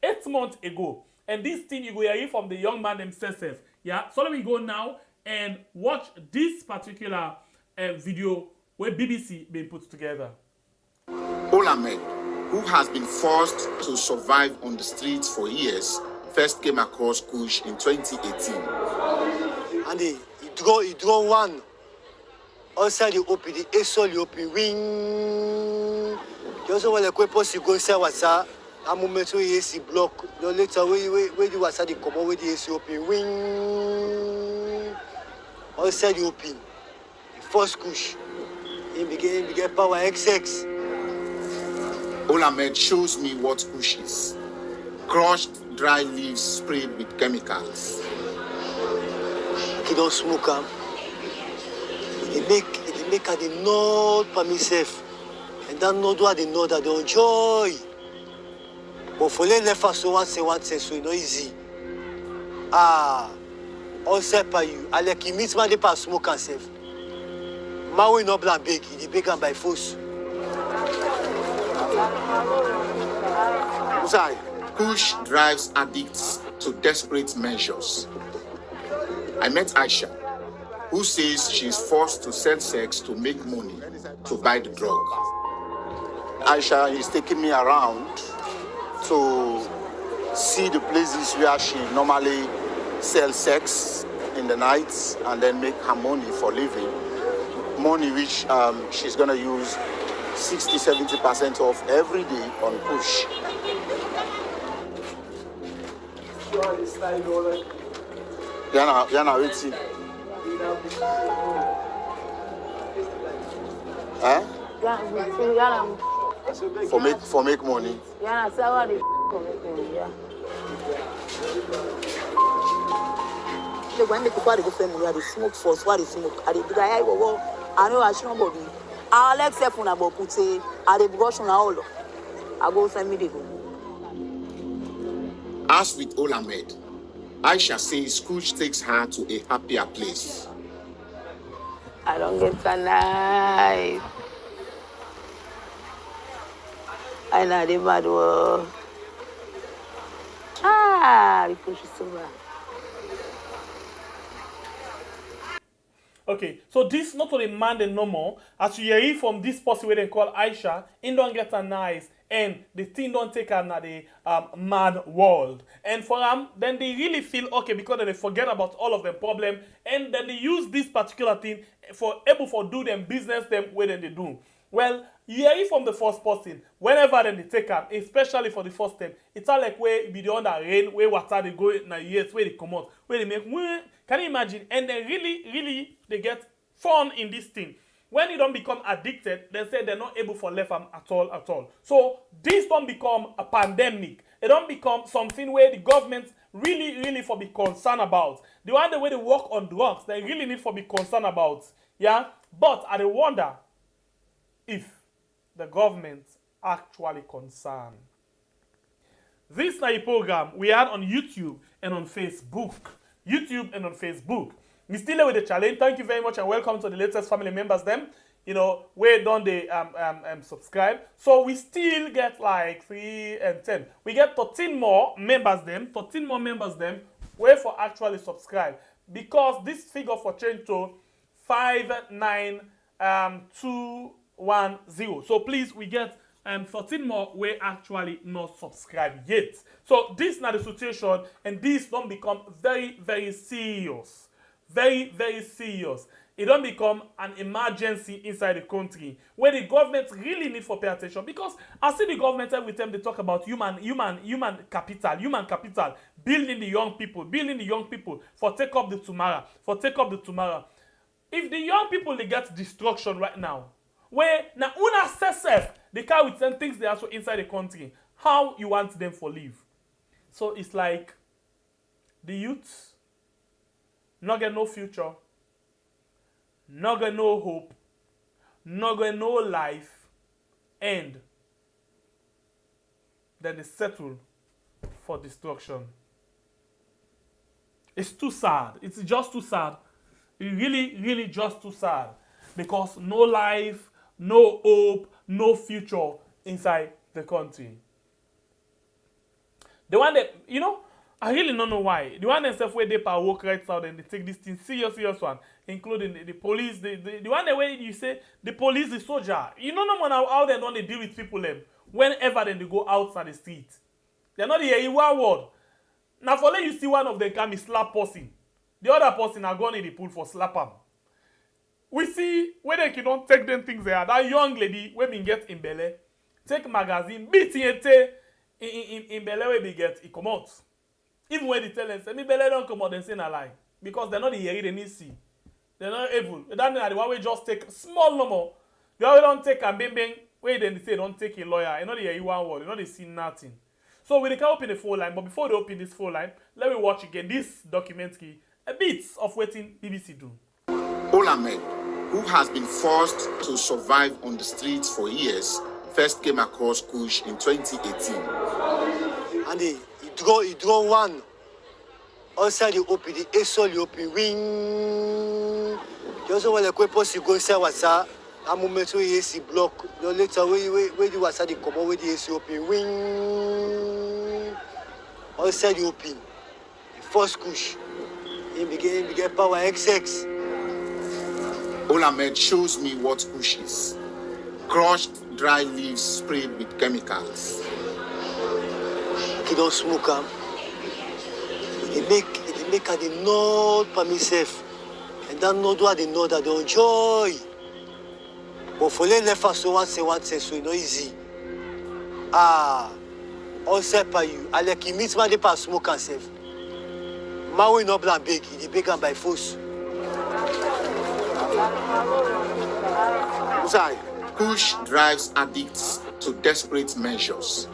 8 months ago. And this thing you go hear from the young man himself. Yeah, so let me go now and watch this particular video where BBC been put together. Olamed, who has been forced to survive on the streets for years, first came across Kush in 2018. And he draw one. Outside the open, the ASOL open wing. You also want to go inside what's that? A moment where AC block. No later where you was at the come over the AC open wing. Outside the open, the first Kush. He began power XX. Olamed shows me what Kush is. Crushed dry leaves sprayed with chemicals. He don't smoke them. He make at the nod by himself. And that nod what they know that they enjoy. But for them left us so one say so it's not easy. All set by you. I like he meets man they pass smoke himself. Man will not black big, he big by force. Kush drives addicts to desperate measures. I met Aisha, who says she's forced to sell sex to make money to buy the drug. Aisha is taking me around to see the places where she normally sells sex in the nights and then make her money for living. Money which she's gonna use 60-70% off every day on Kush. Yana, waiting. Huh? For make money. Yeah, so what is for make money? Yeah. When the people go family, they smoke first. What they smoke? Are they big? I know I should not be. I like self on about put say. Are they brush on all? I go send me the go. As with Olamed, Aisha says Kush takes her to a happier place. I don't get so nice. I know the bad word. The Kush is so bad. Okay, so this not only man and no more. As you hear from this person where they call Aisha, he don't get her nice, and the thing don't take her na the mad world. And for them, then they really feel okay because they forget about all of the problem, and then they use this particular thing for able for do them business them where then they do. Well, you hear from the first person, whenever then they take her, especially for the first time, it's all like where it be the under rain, where water they go in the years, where they come out, where they make, can you imagine? And then really, they get fun in this thing. When you don't become addicted, they say they're not able for left at all. So this don't become a pandemic. It don't become something where the government really for be concerned about. The one the way they work on drugs, they really need for be concerned about. Yeah? But I wonder if the government actually concerned. This is a program we had on YouTube and on Facebook. We still with the challenge. Thank you very much and welcome to the latest family members them. You know, where don't they subscribe. So we still get like 3 and 10. We get 13 more members them. Where for actually subscribe. Because this figure for change to 59210. So please we get 13 more where actually not subscribed yet. So this is not the situation, and this don't become very serious. Very serious. It don't become an emergency inside the country where the government really need for pay attention. Because I see the government every time they talk about human capital, building the young people for take up the tomorrow. If the young people they get destruction right now, where now una self they carry with some things they also inside the country, how you want them for live? So it's like the youth not get no future, not get no hope, not get no life, and then they settle for destruction. It's too sad. It's just too sad. It's really just too sad. Because no life, no hope, no future inside the country. The one that, you know, I really don't know why. The one themselves where they power work right now and they take this thing serious one, including the police, the one that way you say the police, the soldier. You know no one how they don't deal with people them whenever then they go outside the street. They're not here in one word. Now for let you see one of them come slap person. The other person are gone in the pool for slap them. We see where they don't take them things there. That young lady when we get in Bele, take magazine, beat in Bele where we get it come out. Even when they tell them, say, me Bele don't come out and say a lie. Because they're not the hearing they need see. They're not able. That means the one we just take small number. The other don't take a bang where then they say don't take a lawyer. And not the hear one word. You know they see nothing. So we can open the phone line, but before they open this phone line, let me watch again this documentary, a bit of what BBC do. Olamed, who has been forced to survive on the streets for years, first came across Kush in 2018. And he draw one outside the open, the ASOL open wing. Just when the quick you go inside what's that, a moment where you see block, the later where you was at the come over the AC open wing. Outside the open, the first Kush, he began power XX. Olamed shows me what Kush is. Crushed dry leaves sprayed with chemicals. He don't smoke them. He make the nod by himself. And that nod what they know that they enjoy. But for les never so one say so no easy. On sait pas you. Allez qui meet man pas smoke and self. Man we no blanc big, he big and by force. Sorry. Kush drives addicts to desperate measures.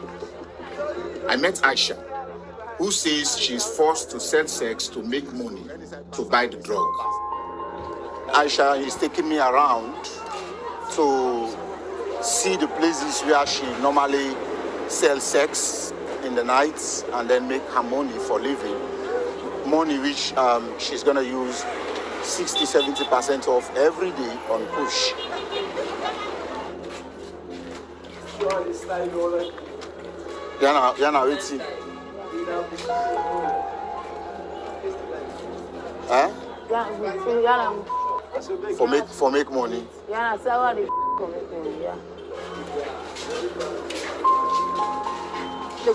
I met Aisha, who says she's forced to sell sex to make money to buy the drug. Aisha is taking me around to see the places where she normally sells sex in the nights and then make her money for living. Money which she's going to use 60-70% of every day on Kush. Yana waiting. Huh? For make money. Yeah, so what the make money, yeah.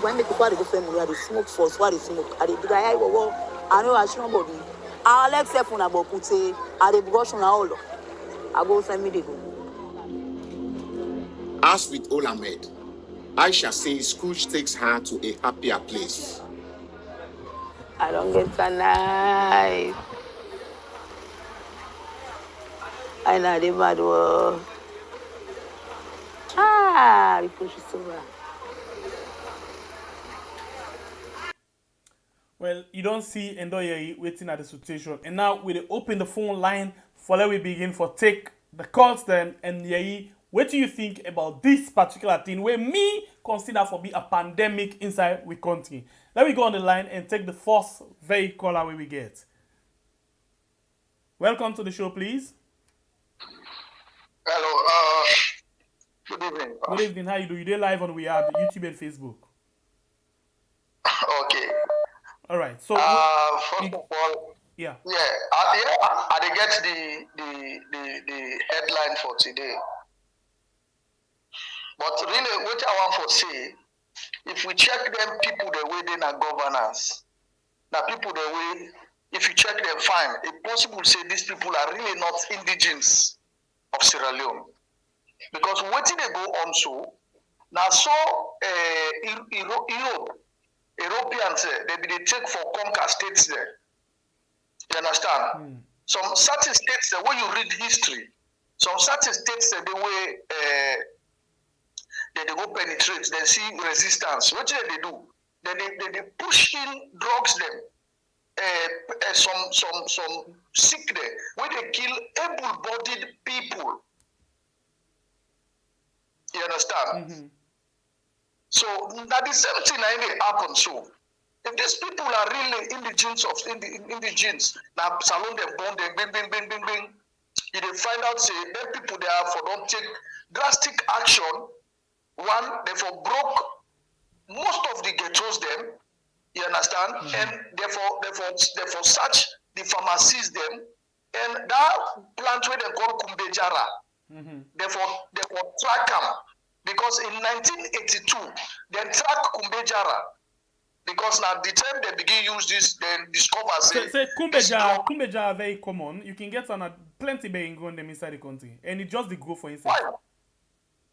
When the people go family, they smoke first. What they smoke? Are they do I go? I know I shouldn't body. I like self on about put say. Are they brush on all? I go send me the go. As with Olamed, Aisha says Kush takes her to a happier place. I don't get so nice. I know the bad word. The push is so bad. Well, you don't see Ndoye waiting at the situation. And now we open the phone line for let we begin for take the calls then. And Yei, what do you think about this particular thing where me consider for be a pandemic inside we country? Let me go on the line and take the first very caller we get. Welcome to the show, please. Hello, good evening. Good evening, how you do? You do live on we have YouTube and Facebook. Okay. All right. So first of all, yeah. I did get the headline for today. But really, what I want to say, if we check them people the way they are governance, now people the way, if you check them fine, it's possible to say these people are really not indigenous of Sierra Leone. Because what did they go on so, now so Europeans, they take for conquer states there. You understand? Some certain states, the way you read history, some certain states, the way they go penetrate, they see resistance. What do they do? They push in drugs them. Some sick there, where they kill able-bodied people. You understand? So that the same thing ain't happen. So if these people are really indigenous now salon them born them bing. You dey find out say them people they are for don't take drastic action. One, they for broke most of the ghettos them. You understand? And therefore search the pharmacies them. And that plant where they call Kumbejara. Therefore track them. Because in 1982, they track Kumbejara. Because now the time they begin use this, then discover say Kumbejara very common. You can get on plenty being going them inside the country. And it just the grow for instance. Right.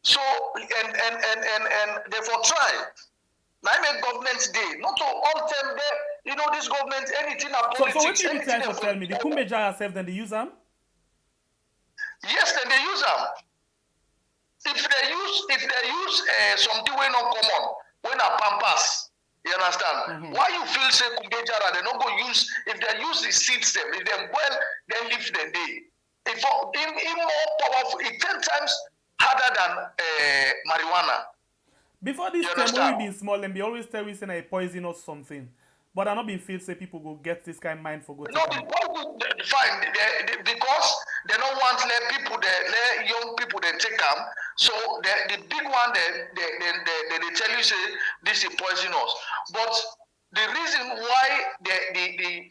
So and therefore try. Now I make government day. Not to all them there, this government, anything about politics. So what you try to tell me? The Kumbejara self then they use them? Yes, then they use them. If they use something way not common, when a pampas, you understand? Why you feel say Kumbejara, they not go use, if they use the seeds them, if they well, then live the day. If in more powerful, it's 10 times harder than marijuana. Before this time, when we been small and we always tell we say a poison or something. But I not been feel say people go get this kind of mind for good. No, fine. Because they don't want let young people they take them. So the big one they tell you say this is poisonous. But the reason why the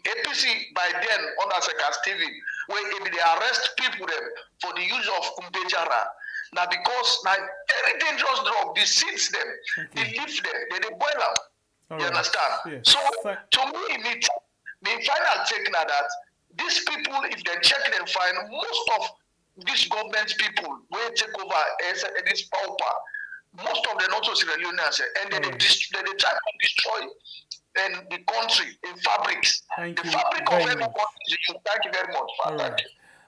APC by then under Secretary TV, where if they arrest people them for the use of Kumbejara, now because now very dangerous drug, the seeds them, the leaf them, they boil them. You understand? Yeah. So to me, the final take now that these people, if they check them fine, most of these government people will take over this power. Most of them also Sierra Leoneans, and they try to destroy the country in fabrics. Thank the you fabric very of every much. country. Thank you very much. All right.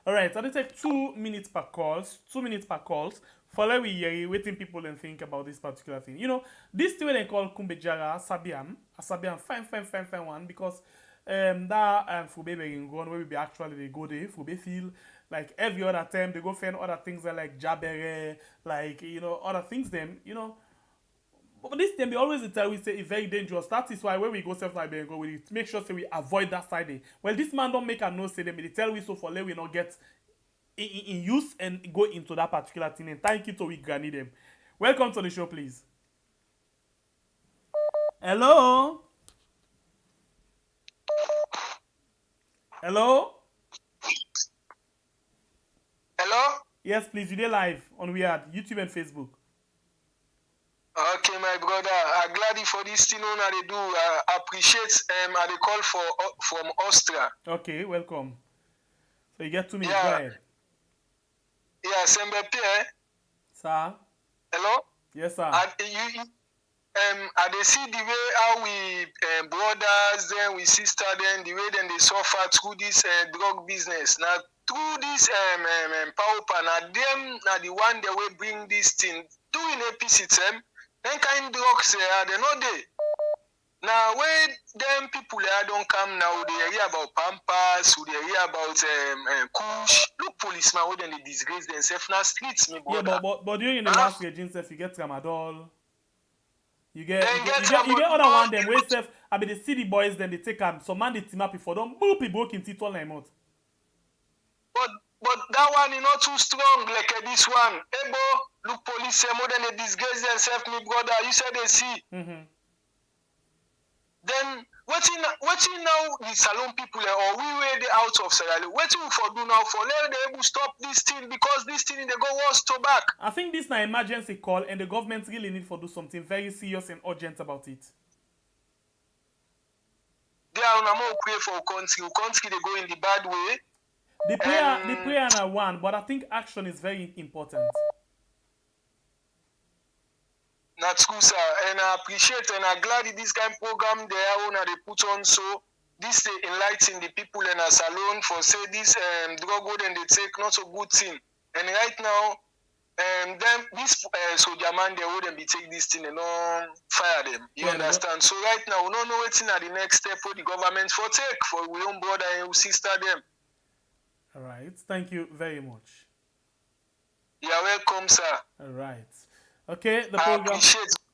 All right. So they take 2 minutes per calls. 2 minutes per calls. Follow we hear waiting people and think about this particular thing. You know, this thing they call Kumbejara Sabian, fine one because that Fube Beringon where we be actually they go there, Fube feel like every other time they go find other things like Jabere, like other things them, But this time they always tell we say it's very dangerous. That is why when we go self-like and go with it, make sure say we avoid that side. Well, this man don't make a no say them, they tell we so for let we not get in use and go into that particular thing. And thank you to we granny them. Welcome to the show, please. Hello? Hello? Hello? Yes, please. You're live on Weird, YouTube and Facebook. Okay, my brother. I'm glad for this thing they do. I appreciate the call from Austria. Okay, welcome. So you get 2 minutes. Yeah. Go ahead. Yeah, Sembepi, Sir? Hello? Yes, sir. I they see the way how we brothers, then we sister, then the way then they suffer through this drug business. Now through this power, now them now the one that will bring this thing doing APC them. Then kind drugs they know they. Now when them people don't come now, they hear about Pampas, they hear about Kush. Look, policemen when they disgrace themselves now streets, me brother. Yeah, but during the last regime stuff, you get tramadol. You get other one them where stuff. I mean the city boys then they take some man they team up before them boop he broke in teeth all night out. But that one is not too strong like this one. Ebo, look police more than they disgrace themselves, me brother. You said they see. Mm-hmm. Then waiting now the Salon people or we were the out of Sierra Leone. Waiting for do now for let them able stop this thing because this thing they go worse to back. I think this is an emergency call and the government really need to do something very serious and urgent about it. They are on a more pray for country. Country they go in the bad way. The prayer are one, but I think action is very important. That's true, sir. And I appreciate and I'm glad that this kind of program they put on so this they enlighten the people in a salon for say this drug and they take not so good thing. And right now, them this soldier man they wouldn't be take this thing and not fire them. You understand? So right now we don't know what's in the next step for the government for take for we own brother and sister them. All right. Thank you very much. You're welcome, sir. All right. Okay, the program.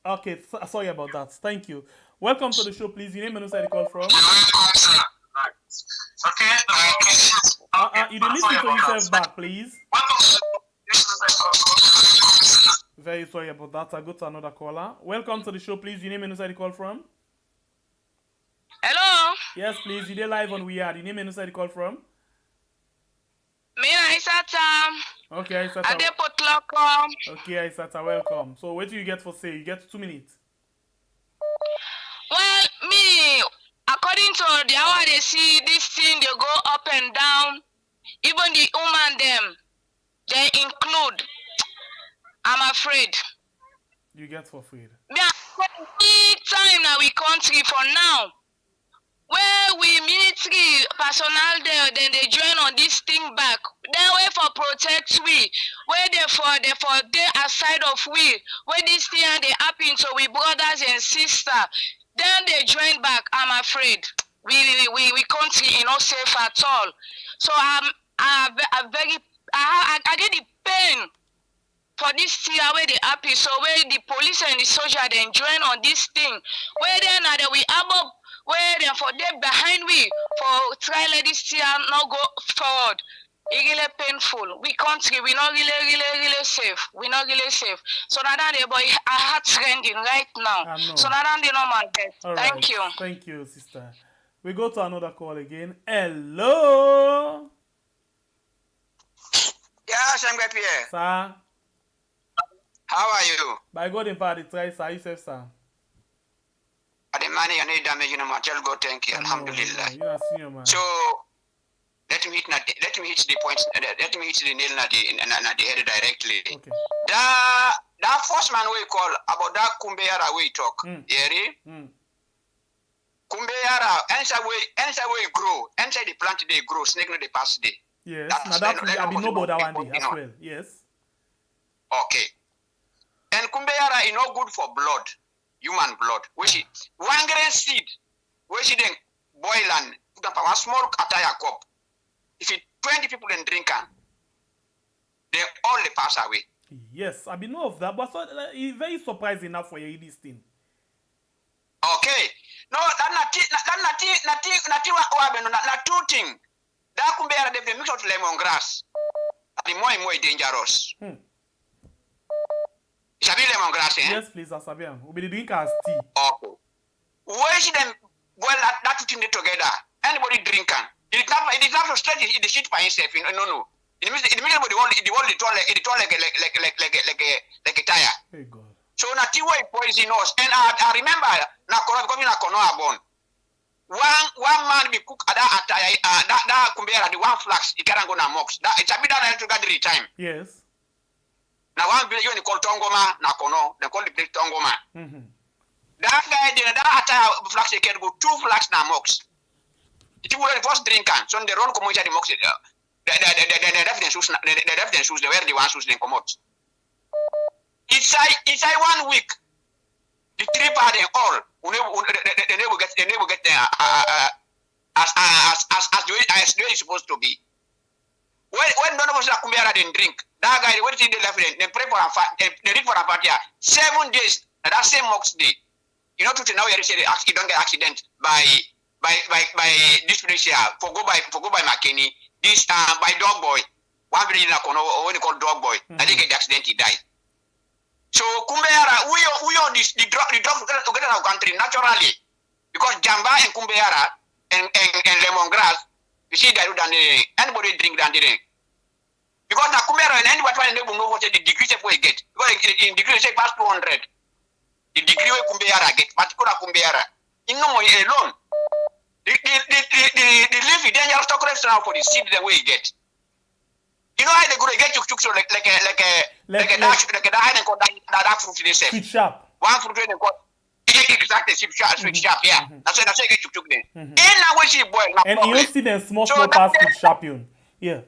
Okay, sorry about that. Thank you. Welcome to the show, please. Your name and where you call from. Welcome, sir. Okay. You didn't listen to yourself back, please. Very sorry about that. I go to another caller. Welcome to the show, please. Your name and where you call from. Hello. Yes, please. You're live on We Are. Your name and where you call from. Mina Isata. Okay, Isata. Okay, Isata, welcome. So what do you get for say? You get 2 minutes. Well, me, according to the hour they see this thing, they go up and down. Even the woman them, they include. I'm afraid. You get for free. Yeah, big time now we country for now. Where we military personnel there, then they join on this thing back. They wait for protect we. Where they for they aside of we. Where this thing they happen to we brothers and sisters. Then they join back. I'm afraid we country is not safe at all. So I get the pain for this thing where they happy. So where the police and the soldier then join on this thing. Where then that we above. Where then for them behind we for try let this thing not go forward. It's really painful. We country we not really safe. We not really safe. So now that boy our heart's rending right now. So now that they know my best. Thank you. Thank you, sister. We go to another call again. Hello. Yeah, Shangwe Pierre. Sir. How are you? By God in part, try sir, you say sir. The money you need damage in my tell go thank you. Alhamdulillah. You are senior man. So let me hit the point. Let me hit the nail at the head directly. Okay. That first man we call about that Kumbeyara we talk. Kumbeyara, answer way grow. Answer the plant they grow. Snake no they pass day. Yes. Now that I be no bother one day as well. Yes. Okay. And Kumbeyara is no good for blood, human blood. Which is 1 grain seed, which then boil and put up a small attire cup. If it 20 people then drink and they all they pass away. Yes, I be know of that, but so, it's very surprising enough for you this thing. Okay. No, that two thing. That Kumbeyara they mix out lemongrass. The more dangerous. Sabi lemongrass, eh? Yes, please, Asabian. We'll be drinking as tea. Okay. Where should them boil that two things together? Anybody drink can? It is not to stretch it the shit by himself. No. It means the middle of the wall like a tire. Hey God. So na tea way poisonous. And I remember na kono abon. One man be cook that Kumbeyara the one flax it can't go na mox. That it's a bit that to gather the time. Yes. Now one village they call Tongoma na kono. They call the place Tongoma. That guy did that flax they can go 2 flax na mox. It was the first drinker, so they run community the mox. The evidence shoes they wear the ones who's then come out. It's 1 week. The 3 part and all they never get there as the way it's supposed to be. When none of us Kumbeyara didn't drink, that guy what did they left they pray for they read for a party 7 days that same mox day. You know to now you say you don't get accident by this place here for go by McKinney. This by dog boy. One village in Akono, when you call dog boy, I think the accident he died. So Kumbeyara, we on the dog to get in our country naturally. Because Jamba and Kumbeyara and lemongrass, you see that anybody drink than the ring. Because now Kumbeyara and anybody will know what the degree we get. Because in degree say past 200. The degree we Kumbeyara get, particular Kumbeyara. In no more alone. The leaf is dangerous to collect now for the seed the way you get. You know how they go to get chuk so like a dash that fruit they say. Sweet sharp. One fruit they call exactly sweet sharp, yeah. That's why I get chuk then. And now when she boil now. And you see them small parts sweet sharp yeah.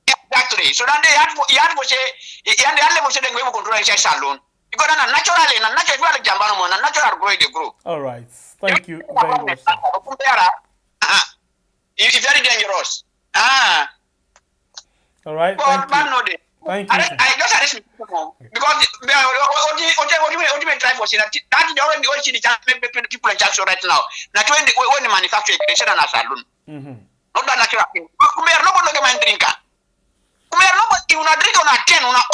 Exactly. So then they had to say and the other say they go control inside salon. Because naturally jambano natural grow they grow. All right. Thank you very much. It's very dangerous. All right. Thank you. I just arrest people because what try for that is already what the people in charge right now. Now when the manufacturer they said a saloon. Not that natural thing. Nobody look at drinker. Nobody you not drink on a 10 on a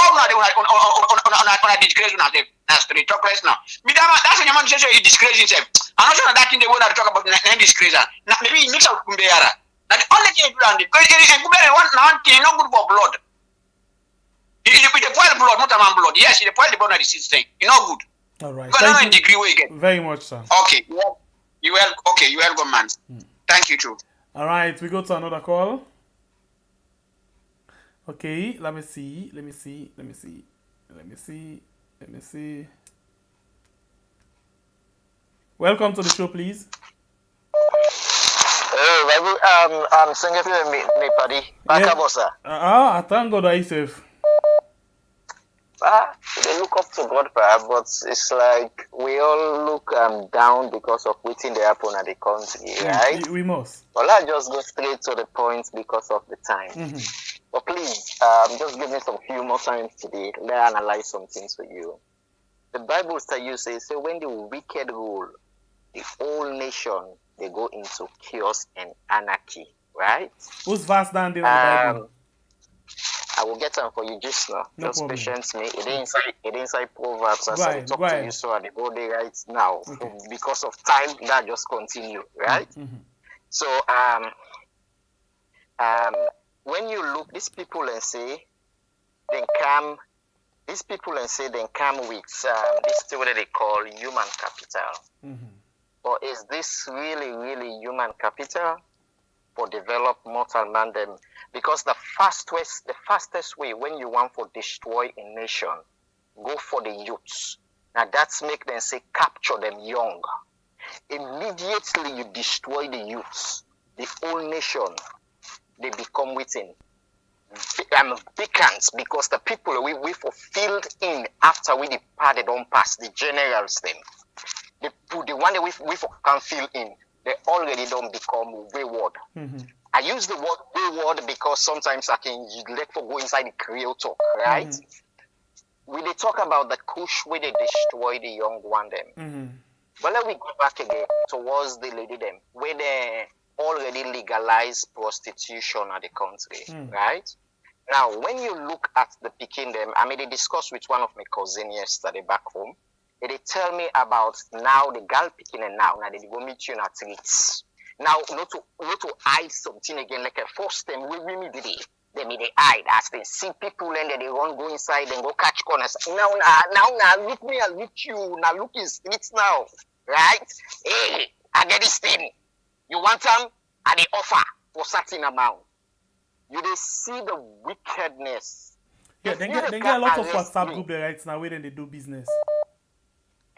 disgrace on a straight chocolate now. That's when your man says he disgrace himself. I'm not sure that thing they want to talk about disgrace. Now maybe he mix out Kumbeyara. Now the only thing you do and Kumbeyara one thing not good for blood. It spoil blood, not a man blood. Yes, it spoil the blood of the system. It's not good. All right. Thank you degree we get. Very much, sir. Okay. You welcome, man. Thank you too. All right, we go to another call. Okay, let me see. Welcome to the show, please. I'm singing for me, buddy. I thank God I safe. They look up to God, but it's like we all look down because of waiting they happen at the country, right? We must. Well, I just go straight to the point because of the time. But please, just give me some few more times today. Let me analyze some things for you. The Bible says when the wicked rule, the whole nation, they go into chaos and anarchy, right? Who's verse down there in the Bible? I will get them for you just now. No just problem. patience me. It inside Proverbs as I talk to you so at the body right now. Okay. So because of time, that just continue, right? So when you look these people and say they come with this thing that they call human capital. Or is this really human capital? for develop mortal man them, because the fastest way when you want for destroy a nation, go for the youths. Now that's make them say capture them young. Immediately you destroy the youths, the whole nation, they become within beacons, because the people we fulfilled in after we departed on past the generals them. The one that we can fill in, they already don't become wayward. I use the word wayward because sometimes I can let for go inside the Creole talk, right? When they talk about the Kush where they destroy the young one them. But let me go back again towards the lady them, where they already legalized prostitution at the country, right? Now, when you look at the picking them, I mean, they discussed with one of my cousins yesterday back home. They tell me about now the girl picking and now they go meet you in a treats. Now, not to hide something again, like a first time we me did it. They hide as they see people and they run go inside and go catch corners. Now, look me, I look you, now look in streets now, right? Hey, I get this thing. You want them? And they offer for certain amount. You they see the wickedness. Yeah, they get a lot of WhatsApp group there right now where they do business.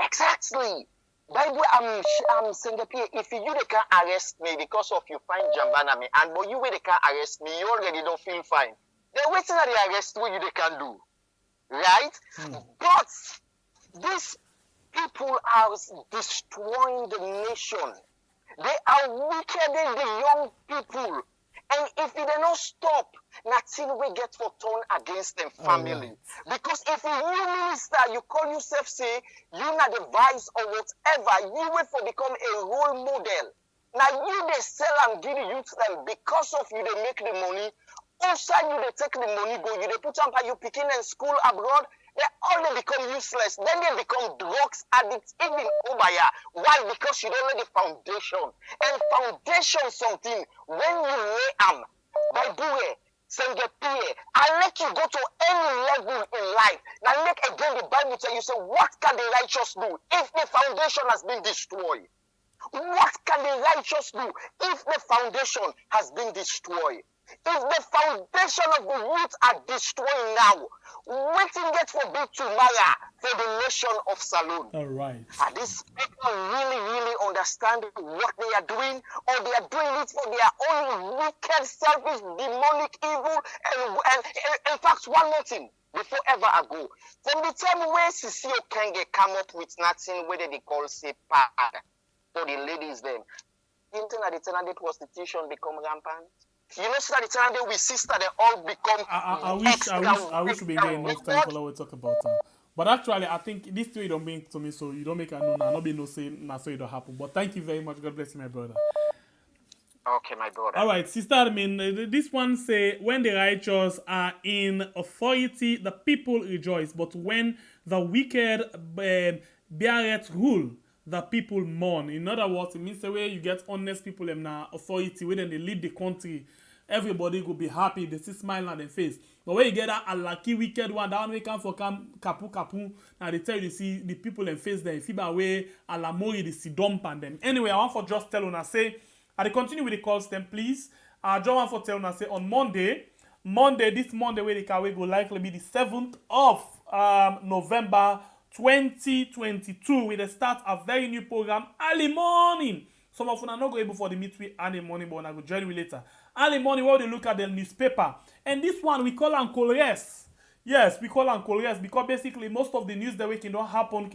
Exactly. Bible, I'm saying that if you they can't arrest me because of you find Jambana me, and but you where they can't arrest me, you already don't feel fine. They're waiting that they arrest what you they can do, right? But these people are destroying the nation. They are weakening the young people. And if they don't stop, nothing will get for turn against them family. Because if you minister, you call yourself, say, you not the vice or whatever, you will for become a role model. Now you they sell and give the youth them because of you they make the money. Outside you they take the money, go, you they put them by you picking in school abroad. They all become useless. Then they become drugs addicts, even Obaya. Why? Because you don't know the foundation. And foundation something, when you lay by Bure, Sengepie, I let you go to any level in life. Now let again the Bible tell you, say, what can the righteous do if the foundation has been destroyed? What can the righteous do if the foundation has been destroyed? If the foundation of the youth are destroyed now, waiting get for big tomorrow for the nation of Salon. All right. Are these people really understand what they are doing, or they are doing it for their own wicked, selfish, demonic evil? And in fact, one more thing before ever I go. From the time where Sisio Kenge come up with nothing, whether they call say pad for the ladies then, internet the prostitution become rampant. You know, so that the time we sister they all become. I wish we get enough time for what we talk about. But actually, I think this two you don't bring to me, so you don't make a no. Not be no say, so it don't happen. But thank you very much. God bless you, my brother. Okay, my brother. All right, sister. I mean, this one say when the righteous are in authority, the people rejoice. But when the wicked beareth rule, the people mourn. In other words, it means the way you get honest people in authority, when they lead the country, everybody will be happy, they see smile on their face. But when you get that unlucky wicked one, that one we come for kapu, now they tell you, see the people in face there, if you way alamori, they see dump on them. Anyway, I want for just tell una say, I continue with the calls them, please. I just want for tell una say on this Monday where the car will likely be the 7th of November 2022 with the start a very new program early morning. Some of you are not going able for the midweek early morning, but I will join you later. Early morning, where they look at the newspaper, and this one we call Colres. Yes, we call Colres because basically most of the news that we can happen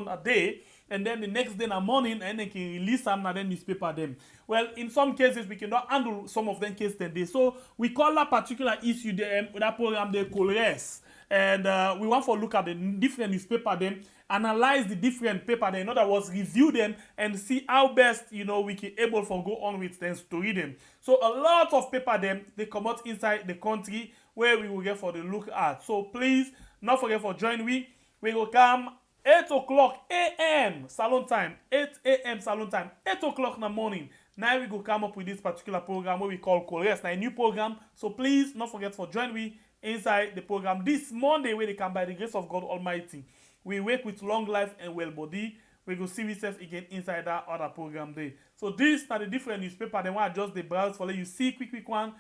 a day, and then the next day in the morning, and they can release some and then newspaper them. Well, in some cases we cannot handle some of them cases then day, so we call that particular issue that program the Colres. And we want to look at the different newspaper them, analyze the different paper them, in other words, review them and see how best, we can able to go on with them to read them. So a lot of paper them, they come out inside the country where we will get for the look at. So please, not forget for join we will come 8 o'clock a.m. salon time, 8 a.m. salon time, 8 o'clock in the morning. Now we will come up with this particular program where we call Colres. Now a new program, so please, not forget for join we inside the program this Monday where they come by the grace of God Almighty. We work with long life and well body. we go see ourselves again inside that other program there. So this now the different newspaper. Then want just the browse for let you see quick one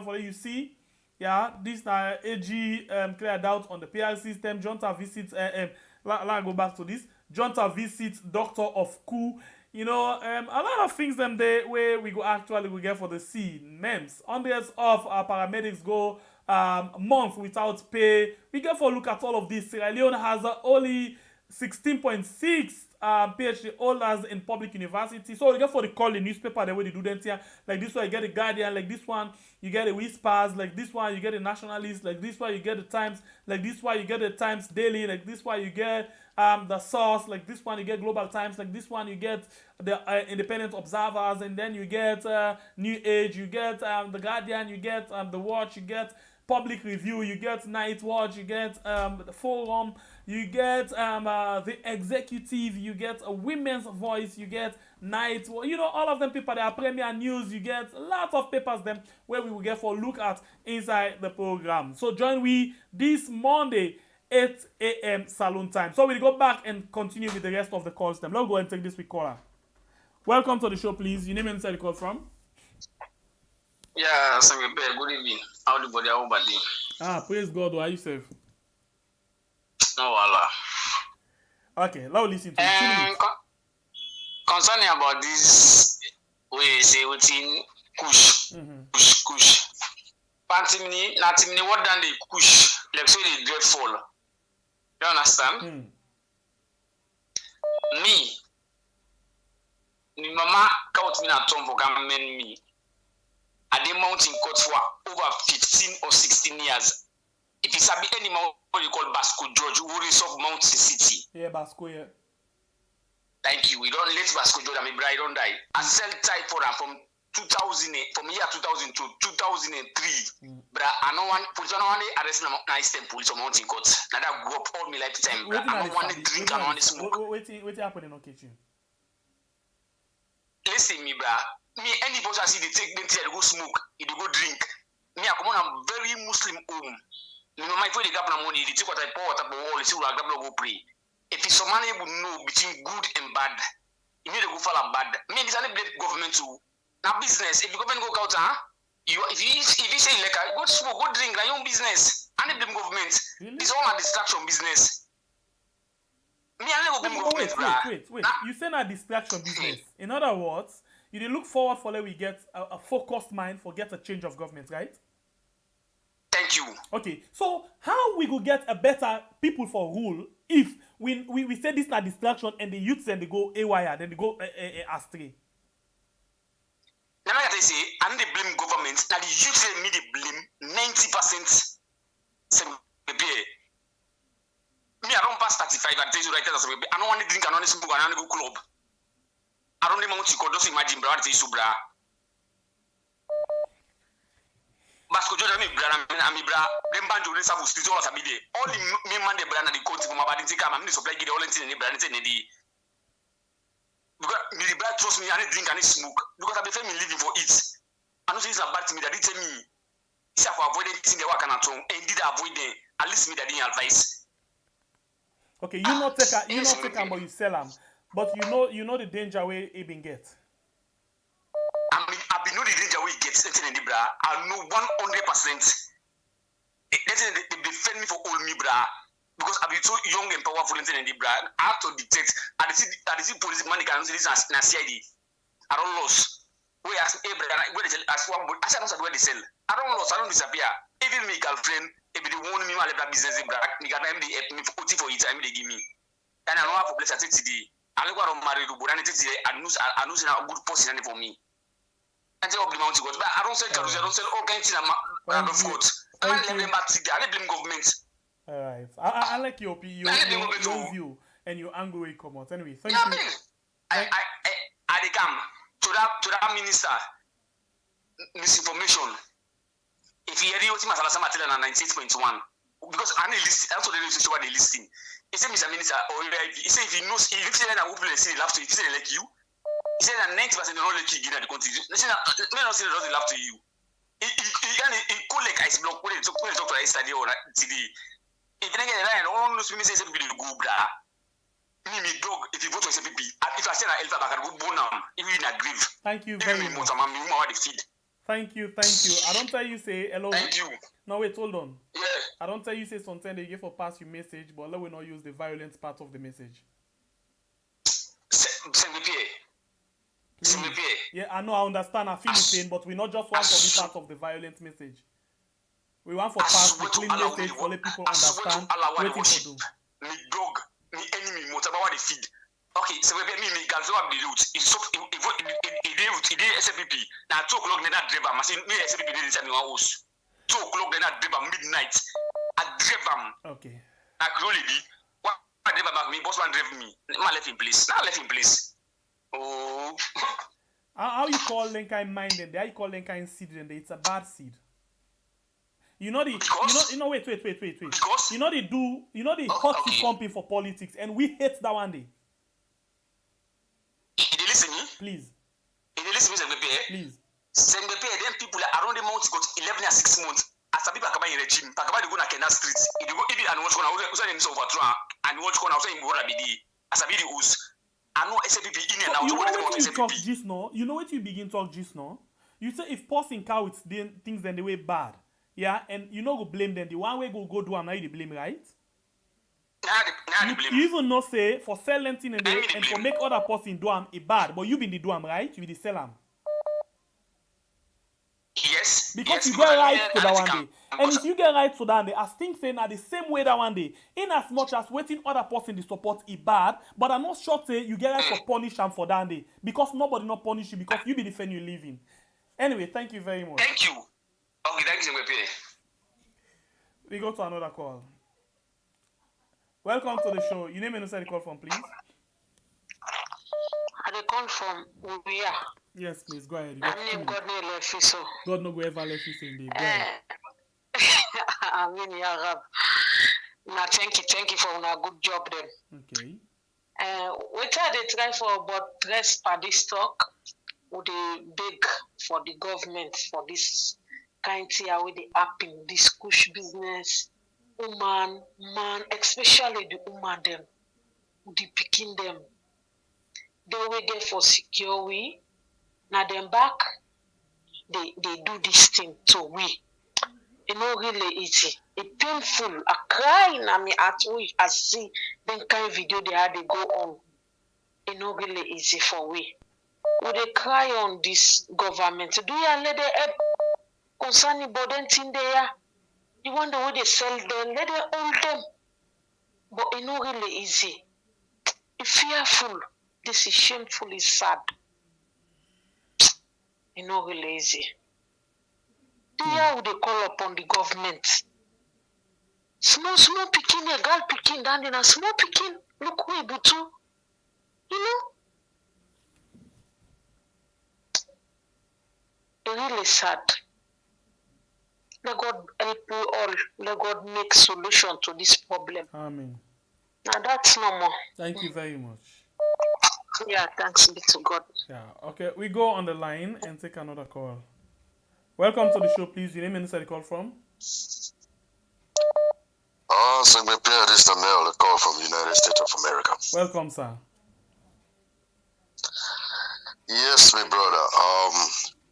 for let you see. Yeah, this now AG cleared out on the PR system. Jonta visits let go back to this. Jonta visits Doctor of Coup. You know, a lot of things them there where we go actually we get for the C memes. Hundreds of paramedics go month without pay. We get for look at all of this. Sierra Leone has only 16.6 PhD holders in public university. So you get for the call the newspaper the way they do them here. Like this one you get the Guardian, like this one you get the Whispers, like this one you get the Nationalist, like this one you get the Times, like this one you get the Times Daily, like this one you get the Source, like this one you get Global Times, like this one you get the Independent Observers, and then you get New Age, you get the Guardian, you get the Watch, you get Public Review, you get Night Watch, you get the Forum, you get the Executive, you get a Women's Voice, you get Night, you know, all of them people, they are Premier News, you get a lot of papers them where we will get for look at inside the program. So join we this Monday 8 a.m. Saloon time. So we'll go back and continue with the rest of the calls them. Let's go and take this week caller. Welcome to the show, please. Your name and where you call from? Yeah, good evening. How the body, how body? Praise God. Why are you safe? No, Allah. Okay, now listen to you. Concerning about this, we say within Kush. Kush. Pantimini, Natimini, what done the Kush? Like say the dreadful. You understand? Me, mama count me na tombo come men me. At the mountain court for over 15 or 16 years. If it's a bit any what you call Basco George, who is of Mountain City. Yeah, Basco, yeah. Thank you. We don't let Basco George, I bride don't die. I sell type for them from 2008, from year 2000 to 2003. But I know one police no one arrest me nice time police on Mountain Court. Now that go up all my lifetime. I don't want to drink and want to smoke. Wait happening on kitchen. Listen me, bra. Me any person I see they take them there, they go smoke, they go drink. Me I come on a very Muslim home. You know my friend they got money, they take what I pour, what I wall, they see what I got go pray. If it's somebody who know between good and bad, you need to go follow bad. Me this only blame government too. Now business, if the government go out, if you say like go smoke, go drink, your own business. I blame government. Really? This all a distraction business. Me I never blame government, wait. You say a distraction business. In other words, you look forward for let we get a focused mind for get a change of government, right? Thank you. Okay, so how we go get a better people for rule if we say this is a distraction and the youths then they go AYR, then they go astray? Now I say, I need to blame government. Now the youths me they blame 90%. Me I don't pass 35 and tell you right as I don't want to drink, I don't want to smoke, I don't want to go club. I don't even want to just imagine, bro. What is you, bro? Basco Jordan, me, bro. Them banjo, they have street all the day. All the main man, they brand and the coach from my body, take I'm supply get all in the brand in the because me, the brand trust me, I need drink and smoke because I prefer me living for it. I know it's a bad to me that they tell me. It's for avoiding things they work on at home and did avoid them. At least me that didn't advice. Okay, you not take them, but you sell them. But you know the danger where it been get. I know the danger where it gets. I know 100%. They defend me for all me, bra. Because I be so young and powerful in the bra. I have to detect. I see police money can see this as CID. I don't lose. Where ask hey, bra, where they ask one, I said where they sell. I don't lose. I don't disappear. Even my girlfriend, if they want me, I let business bra. Me can them they help me for it. Time they give me. And I know how to place a today. I don't want to marry to Buran. I know a good person for me. And say, the mountain goes, but I don't sell carousel, I don't sell all kinds of food. I don't blame back city, I don't blame government. Alright. I like your view and your angle will come out. Anyway, thank you. I come to that minister misinformation. If he heard what he must have in 1921, because I listen, that's what they listen to what they listen. He said, Mr. Minister, or he said if he knows, if he said that open and say they laugh to you, if he said they like you, he said that 90% they don't like you again at the country. They say that men don't say they don't laugh to you. He call like ice block when they talk to yesterday or today. If you don't get it right, all those women say something will go bra. me dog, if you vote for SPP, if I say that Elfa back, I will bone am, if you in a grieve. Thank you very much. Thank you. I don't tell you say hello. Thank you. No, wait, hold on. Yeah. I don't tell you say something they give for pass your message, but let we not use the violent part of the message. Yeah, I know, I understand, I feel the pain, but we not just want to be part of the violent message. We want for pass the clean message for let people understand waiting for them. Me dog, me enemy, whatever what they feed. Okay, so me can so up the route. If SPP, now 2 o'clock they not drive am. I say me SPP didn't send me one house. 2 o'clock they not drive am midnight. I drive am. Okay. I could only be one drive am me, boss one drive me. Man left in place. Now left in place. Oh. How you call Lenkai mind and how you call Lenkai seed and it's a bad seed. You know the wait. You know they hot pumping for politics and we hate that one day. They listen me? Please. They listen me, please. Send the pay, then people around the months got 11 or 6 months. As a people come in regime, Pakaba they go na Kenya streets. If you go even and what's going on, who's in overthrow and what's going on, say in Borabidi, as a video who's I know SPP in and out. You know what you talk just now? You know what you begin talk just now? You say if passing cow with things then the way bad. Yeah, and you know go blame them. The one way go do them now you blame, right? You even know say for sell anything and for make other person do them a bad, but you been the do them, right? You be the sell them. Yes. Because you get right to that one day. And if you get right to that day, as things say now the same way that one day, in as much as waiting other person to support is bad, but I'm not sure say you get right to punish them for that day. Because nobody not punish you because you be the fan you live in. Anyway, thank you very much. Thank you. Okay, thank you. We go to another call. Welcome to the show. Your name and where you call from, please. I call from Ubia. Yes, please, go ahead. I'm named God no left you so. God no go ever left you so indeed. I mean, Arab. Now, thank you for a good job then. Okay. We try to try for about dress per this stock. Would they beg for the government for this kind of with the happen, this Kush business, woman, man, especially the woman them, would they picking them. They will get for secure we. Now them back, they do this thing to we. It's not really easy. It's painful. I cry in me at we. I see them kind of video they had to go on. It's not really easy for we. Would they cry on this government? Do you let them help concerning burden thing there? You wonder where they sell them, let them hold them. But it's not really easy. It's fearful. This is shameful, it's sad. It's not really easy. There would they call upon the government. Small picking, a girl picking down in a small picking. Look who Butu. You know? It's really sad. Let God help you all. Let God make solution to this problem. Amen. Now that's no more. Thank you very much. Yeah, thanks be to God. Yeah, okay. We go on the line and take another call. Welcome to the show, please. Your name and where you call from? So this is the mail, a call from the United States of America. Welcome, sir. Yes, my brother.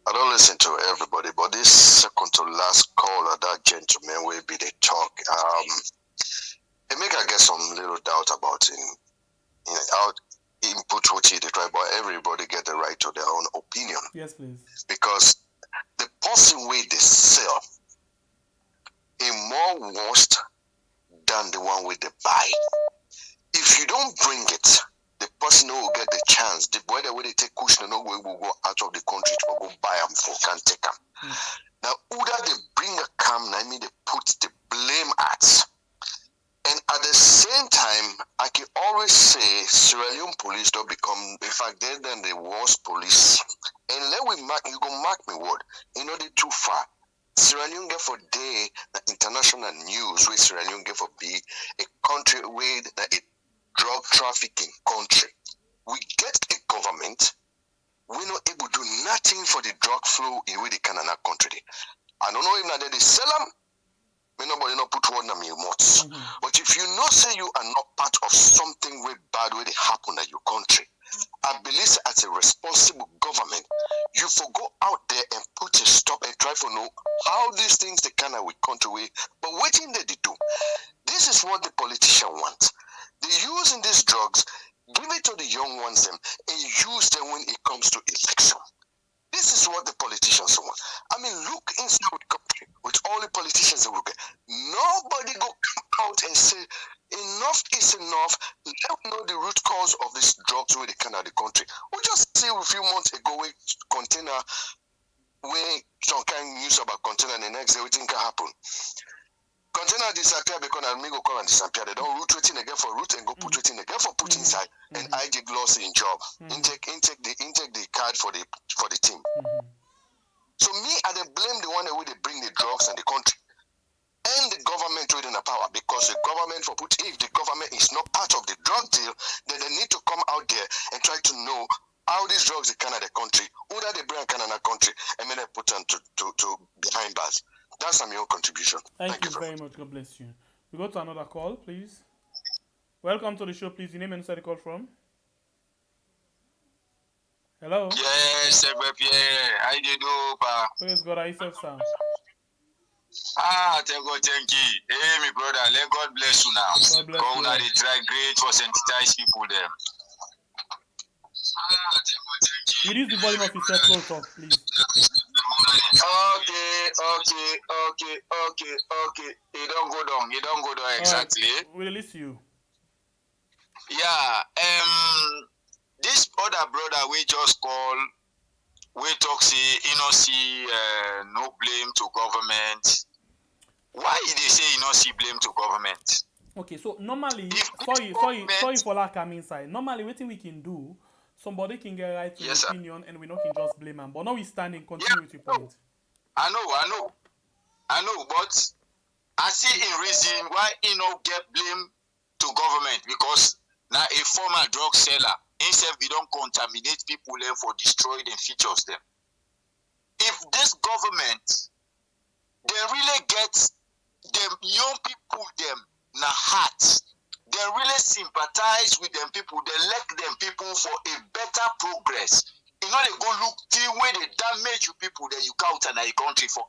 I don't listen to everybody, but this second to last caller, that gentleman will be the talk. It make I get some little doubt about how input what he did, right? But everybody get the right to their own opinion. Yes, please. Because the person way they sell is more worst than the one with the buy. If you don't bring it, the person who will get the chance, the boy that way they take Kush, no way will go out of the country to go buy them for can't take them. Now, either they bring a cam, I mean they put the blame at. And at the same time, I can always say Sierra Leone police don't become, in fact, they're then the worst police. And let we mark, you go mark me word, you know, they too far. Sierra Leone get for day the international news where Sierra Leone get for be a country where a drug trafficking country. We get a government, we're not able to do nothing for the drug flow in where the Canada country. I don't know if now they sell them. Nobody not put one on me much. But if if you know say you are not part of something way bad way they happen in your country, I believe as a responsible government, you for go out there and put a stop and try to know how these things they can with country way. But waiting they do. This is what the politician wants. They're using these drugs, give it to the young ones them, and use them when it comes to election. This is what the politicians want. I mean, look inside the country with all the politicians that will get. Nobody go come out and say enough is enough. Let me know the root cause of this drugs where they come out of the country. We just see a few months ago we container where some kind of news about container and the next day everything can happen. Container disappear because I go come and disappear. They don't root waiting again for root and go put waiting again for put inside. And I get lost in job. Intake the card for the team. So me, I dey blame the one that way they bring the drugs in the country. And the government within the power, because the government if the government is not part of the drug deal, then they need to come out there and try to know how these drugs they come out of the country, who that they bring in the country, and then they put them to behind bars. That's my own contribution. Thank you very much. God bless you. We go to another call, please. Welcome to the show, please. Your name and where you call from? Hello? Yes, Pierre. How you do, pa? Praise God. How you sir? Thank you. Hey, my brother, let God bless you now. God bless you. They try great for sensitize people there. Reduce the volume of your cell phone talk, please. Okay. You don't go down exactly. Right. We'll release you. Yeah. This other brother we just call, we talk say see no blame to government. Why they say see blame to government? Okay, so normally, sorry for that come inside. Normally, what we can do, somebody can get right to the opinion, and we not can just blame them. But now we standing, continue with your point. I know, but I see a reason why he no get blame to government, because now a former drug seller himself we don't contaminate people them for destroy them features them. If this government they really get them young people them na heart, they really sympathize with them people, they elect them people for a better progress. You know they go look the way they damage you people that you count in a country for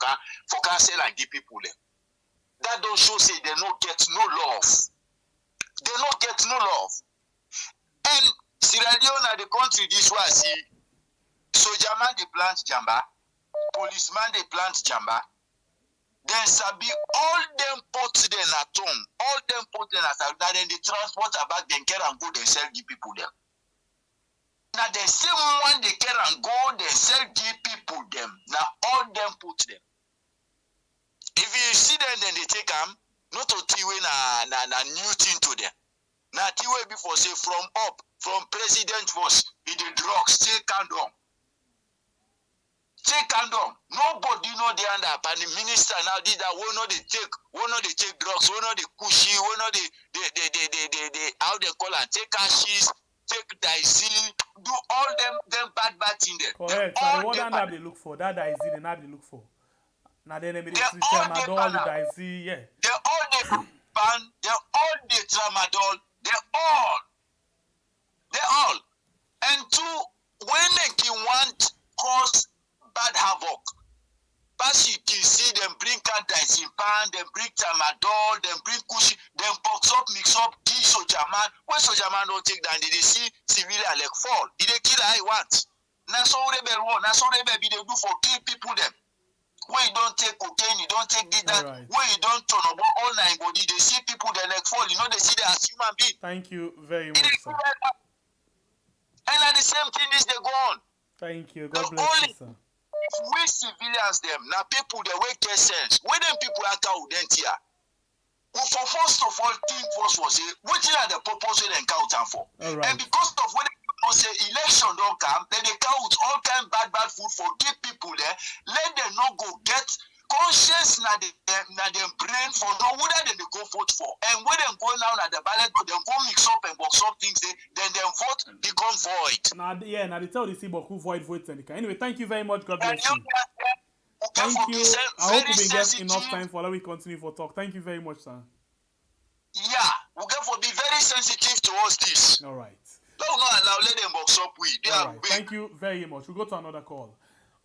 sell and give people them. That don't show say they don't get no love. They don't get no love. And Sierra Leone the country this was see soldier man they plant jamba, policeman they plant jamba. Then sabi all them put them at home, all them put them at home. Then they transport about them care and go they sell give people them. Now the same one they care and go they sell give people them. Now all them put them. If you see them, then they take them not to tiwe na new thing to them. Now tiwe before say from president was in the drugs take condom. Take condom. Nobody know the under and the minister now did that. We know they take drugs. We know they Kush. We know they how they call and take hashish, take dicey, do all them bad thing there. Correct. So the one that they look for, that dicey, they not they look for. Now then they tramadol, the dicey, yeah. They all the ban, they all the tramadol, they all. And two, when they want cause bad havoc. But you can see them bring dicey pan, them bring tramadol, them bring Kush, them box up, mix up, kill soldier man. When soldier man don't take that, they see civilian like fall. They kill I want. Now so rebel one, now so rebel be they do for kill people them. When you don't take cocaine, you don't take this, that. Right. When you don't turn about all nine body, they see people that like fall. You know they see them as human beings. Thank you very much, sir. And at the same thing, this they go on. Thank you. God bless you, sir. We civilians them now people they will get sense. When them people are out then here. Well, for first of all, think first was what are the purpose they encounter for? Right. And because of when people say election don't come, then they count all kind bad food for give people there. Let them not go get conscious na them brain for no whether they go vote for. And when them go down at the ballot, they go mix up and box up things, then them vote become void. Now they tell the people who vote and anyway, thank you very much. God bless you. Thank you. I hope we get enough time for that we continue for talk. Thank you very much, sir. Yeah, us this. All right. Don't not allow, let them box up with. They are big. Thank you very much. We'll go to another call.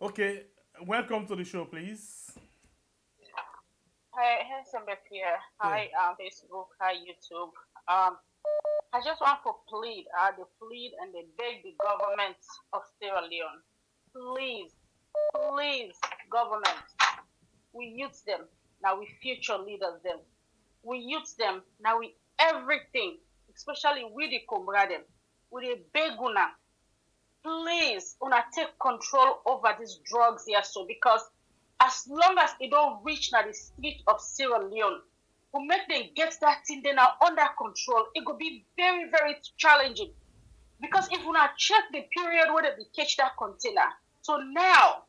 Okay, welcome to the show, please. Hi, here. Hi, Facebook. Hi, YouTube. I just want to plead, and they beg the government of Sierra Leone. Please, government. We youth them, now we future leaders them. We youth them, now we everything, especially we the comrade, we the beg una. Please, una take control over these drugs here, so because as long as it don't reach now the street of Sierra Leone, we make them get that thing then now under control. It could be very, very challenging. Because if we not check the period where they catch that container, so now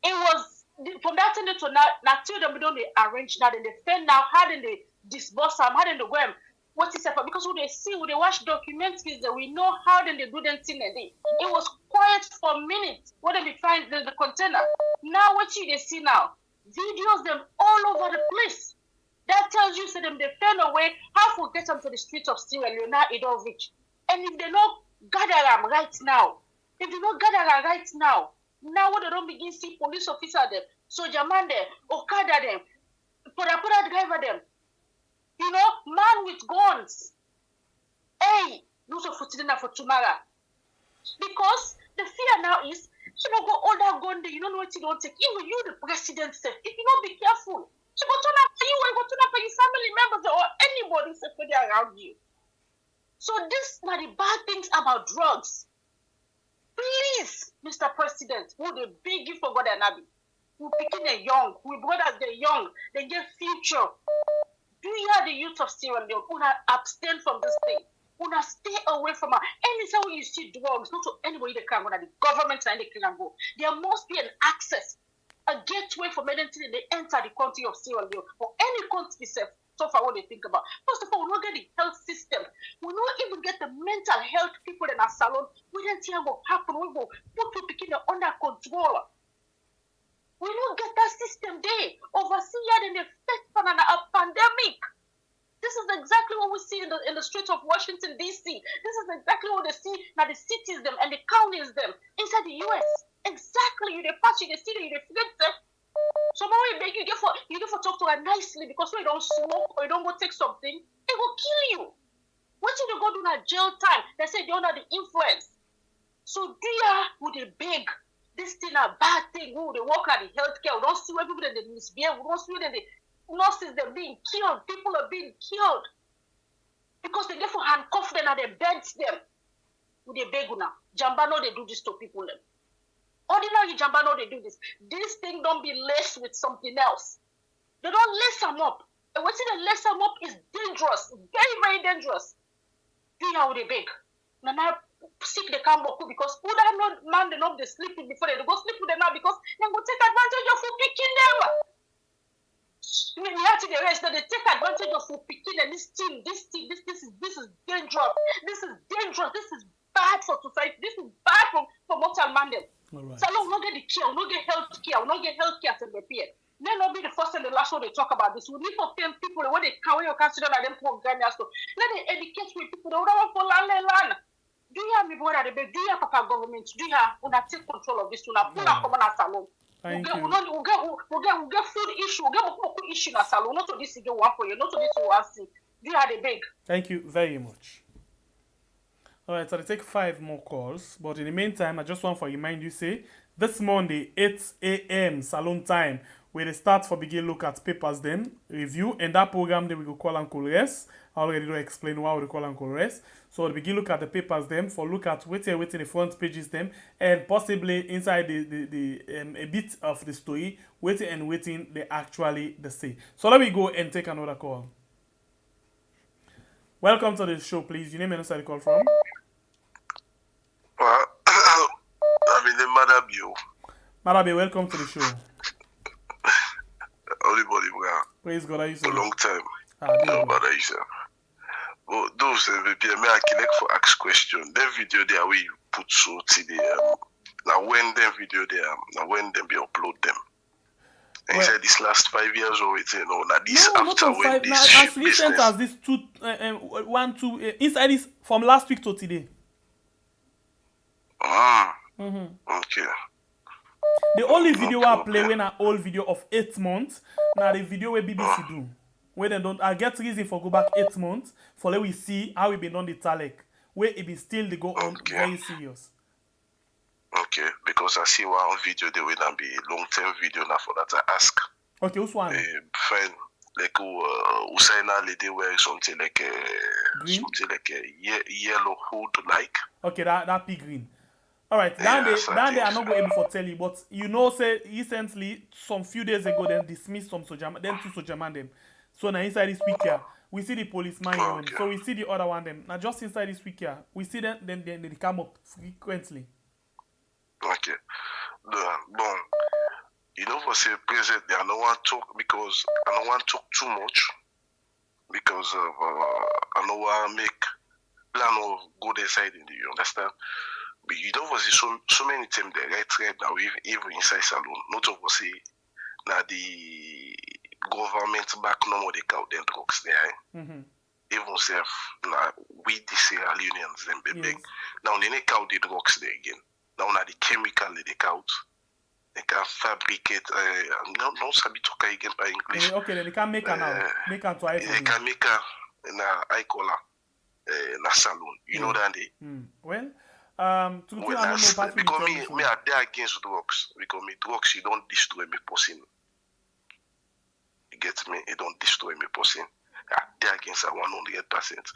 it was from that time to now till them we don't arrange that and they fend now how then they disburse them, how then they go and what is it for? Because when they watch documentaries that we know how then they do them thing and it was quiet for minutes when they find the container. Now what you they see now? Videos them all over the place. That tells you so them they fell away, how to get them to the streets of Sierra Leone, now it don't reach. And if they don't gather them right now, now what they don't begin see police officer them, soldier man them, Okada them, Pura driver them, you know, man with guns. Hey, lose of footing for tomorrow. Because the fear now is, you know, go all that gun there, you don't know what you don't take. Even you, the president, said, if you don't be careful, she go turn up for you and go turn up for your family members or anybody safely around you. So this are the bad things about drugs. Please, Mr. President, who they beg you for God and Abby. We picking them young, we brothers they're young, they get future. Do you have the youth of Sierra Leone who abstain from this thing? Who stay away from her? Anytime when you see drugs, not to anybody they can go, that the government and they can go. There must be an access, a gateway for men until they enter the country of Sierra Leone or any country itself. So far, what they think about. First of all, we don't get the health system. We don't even get the mental health people in our salon. We don't see what happen. We go put people under control. We don't get that system there. Overseas, in the effect from a pandemic. This is exactly what we see in the streets of Washington, D.C. This is exactly what they see now the cities them and the counties them inside the U.S. Exactly. You they patch, you they see them, you they forget them. Somebody beg you get for talk to her nicely because when you don't smoke or you don't go take something, it will kill you. What did you go do that jail time? They say you're under the influence. So do ya would they beg this thing a bad thing? Who they work at the healthcare? We don't see where people that they misbehave. We don't see where the nurses they're being killed. People are being killed because they get for handcuff them and they beds them. Would they beg now? Jambano they do this to people them. Ordinary Jambano, they do this. This thing don't be laced with something else. They don't lace them up. And what's in the lace them up is dangerous. Very, very dangerous. Do you know how they beg? Now, sick they can't walk because who that not man they not they sleeping before they go sleep with them now because they go take advantage of who picking them. When you have to the rest, they take advantage of who picking and this is dangerous. This is dangerous. This is bad for society. This is bad for mortal man them. Right. So we don't get the care, we don't get health care, we don't get health care to repair. May not be the first and the last one they talk about this. We need to tell people when they can, when you consider that them program. So let them educate people. They don't want for land. Do you have me brother? Do you have Papa government? Do you have take control of this? Pull out come on a salon. We get food issue. We get food issue in a salon. Not to this you want for you. Not to this you want see. Do you have the big? Thank you very much. Alright, so I take 5 more calls, but in the meantime, I just want to remind you, say, this Monday, 8 a.m. salon time, where they start for begin look at papers then, review, and that program they will call and call rest. I already do explain why we call and call rest. So they begin look at the papers them, for look at waiting the front pages them, and possibly inside the a bit of the story, waiting they actually the say. So let me go and take another call. Welcome to the show, please. Your name and where you call from? Well, I'm in the Madabi. Madabi, welcome to the show. Everybody, praise God, are you a long time. No, but I say, well, those maybe I can for ask question. That video there we put so today. Now when them video there, now when them be upload them. And he said this last 5 years or it's now this No, after not on when 5. this Now, ship as recent business. as this 2, inside this from last week to today. Okay. The only video I play when an old video of 8 months. Now the video where BBC do. Where they don't, I get reason for go back 8 months for let we see how it been on the Talek. Where it be still they go on very serious. Okay, because I see one video they will not be long-term video now for that I ask. Okay, which one? Friend, like Usaina lady wearing something like a yellow hood like. Okay, that pig green. All right, down there I'm not going able to tell you, but you know, say recently, some few days ago, then dismissed some sojaman, then 2 sojaman them. So now inside this week here, we see the policeman here. So we see the other one them. Now just inside this week here, we see them, then they come up frequently. Okay. Bon, you know for say present, I don't want to talk because I don't want to talk too much because of I don't want to make plan of go inside in the, you understand? But you don't see so many times they right now even inside salon. Not of say now the government back no more they count them drugs there. Even self now we the Sierra Leoneans them big. Now they count the drugs there again. Now the chemical they count. They can fabricate no sabi talk again by English. Okay, then they can make an now. Make an to they can make a na eye color na salon. You know that they well because me are there against drugs. Because me drugs you don't destroy me person. You get me? It don't destroy me person. There against 100%.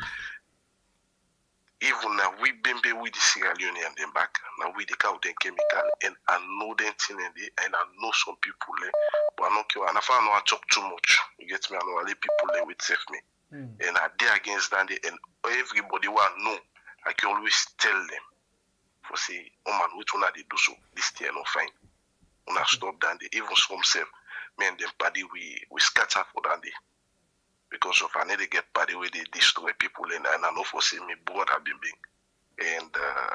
Even now we been with the Sierra Leone and them back. Now we take out the chemical and I know them thing and I know some people but I don't care. And if I know I talk too much, you get me? I know I let people with save me. And I there against that and everybody want know. I can always tell them. For say, oh man, which one are they do so? This thing no fine. When I stop that even some self, me and them party we scatter for that day. Because of I need to get party where they destroy people and I know for say me brother big. And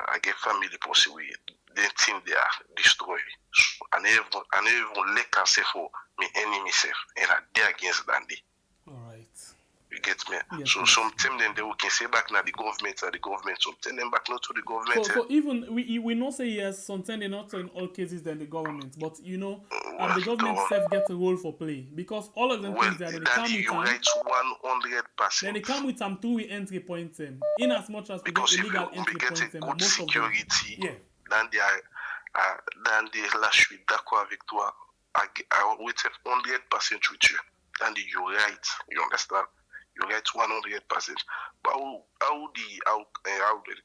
I get family person we they think they are destroyed. So I never even let can say for me enemy self and I dare against that day. Alright. You get me? Yes, so sometimes then they can say back now the government, sometimes them back not to the government. So even we not say yes, sometimes they not in all cases than the government, but you know the government self get a role for play because all of them things that they come with them. Right 100%. Then they come with some 2 entry points them. In as much as we get illegal entry points them, most security, of them. Then they lâche suis d'accord avec toi. I will say 100% with you. Then you're right. You understand? You get 100%. But how they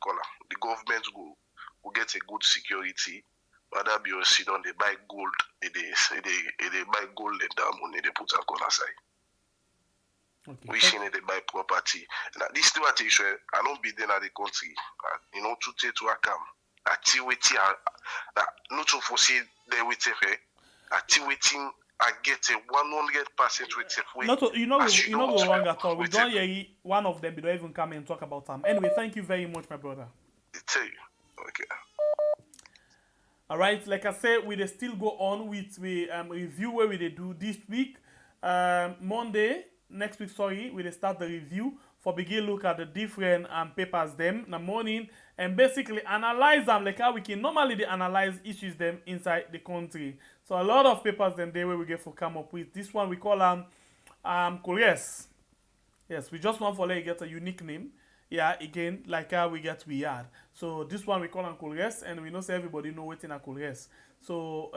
call the government will get a good security. Whether be you sit on they buy gold, they buy gold and that money they put on corner side. Okay. We see they buy property. And this is what I don't be there in the country. You know, to take to account. Activity not to foresee they with activity. I get a 100% with it. You know go wrong at all. We don't hear one of them. We don't even come and talk about them. Anyway, thank you very much, my brother. Tell you. Okay. All right. Like I said, we still go on with the review where we do this week. Monday next week. Sorry, we start the review for begin look at the different papers them in the morning and basically analyze them like how we can normally analyze issues them inside the country. So a lot of papers then there where we get for come up with. This one we call Couriers. Yes, we just want for let get a unique name. Yeah, again, like how we get weird. So this one we call Couriers and we know say everybody know what's in Couriers. So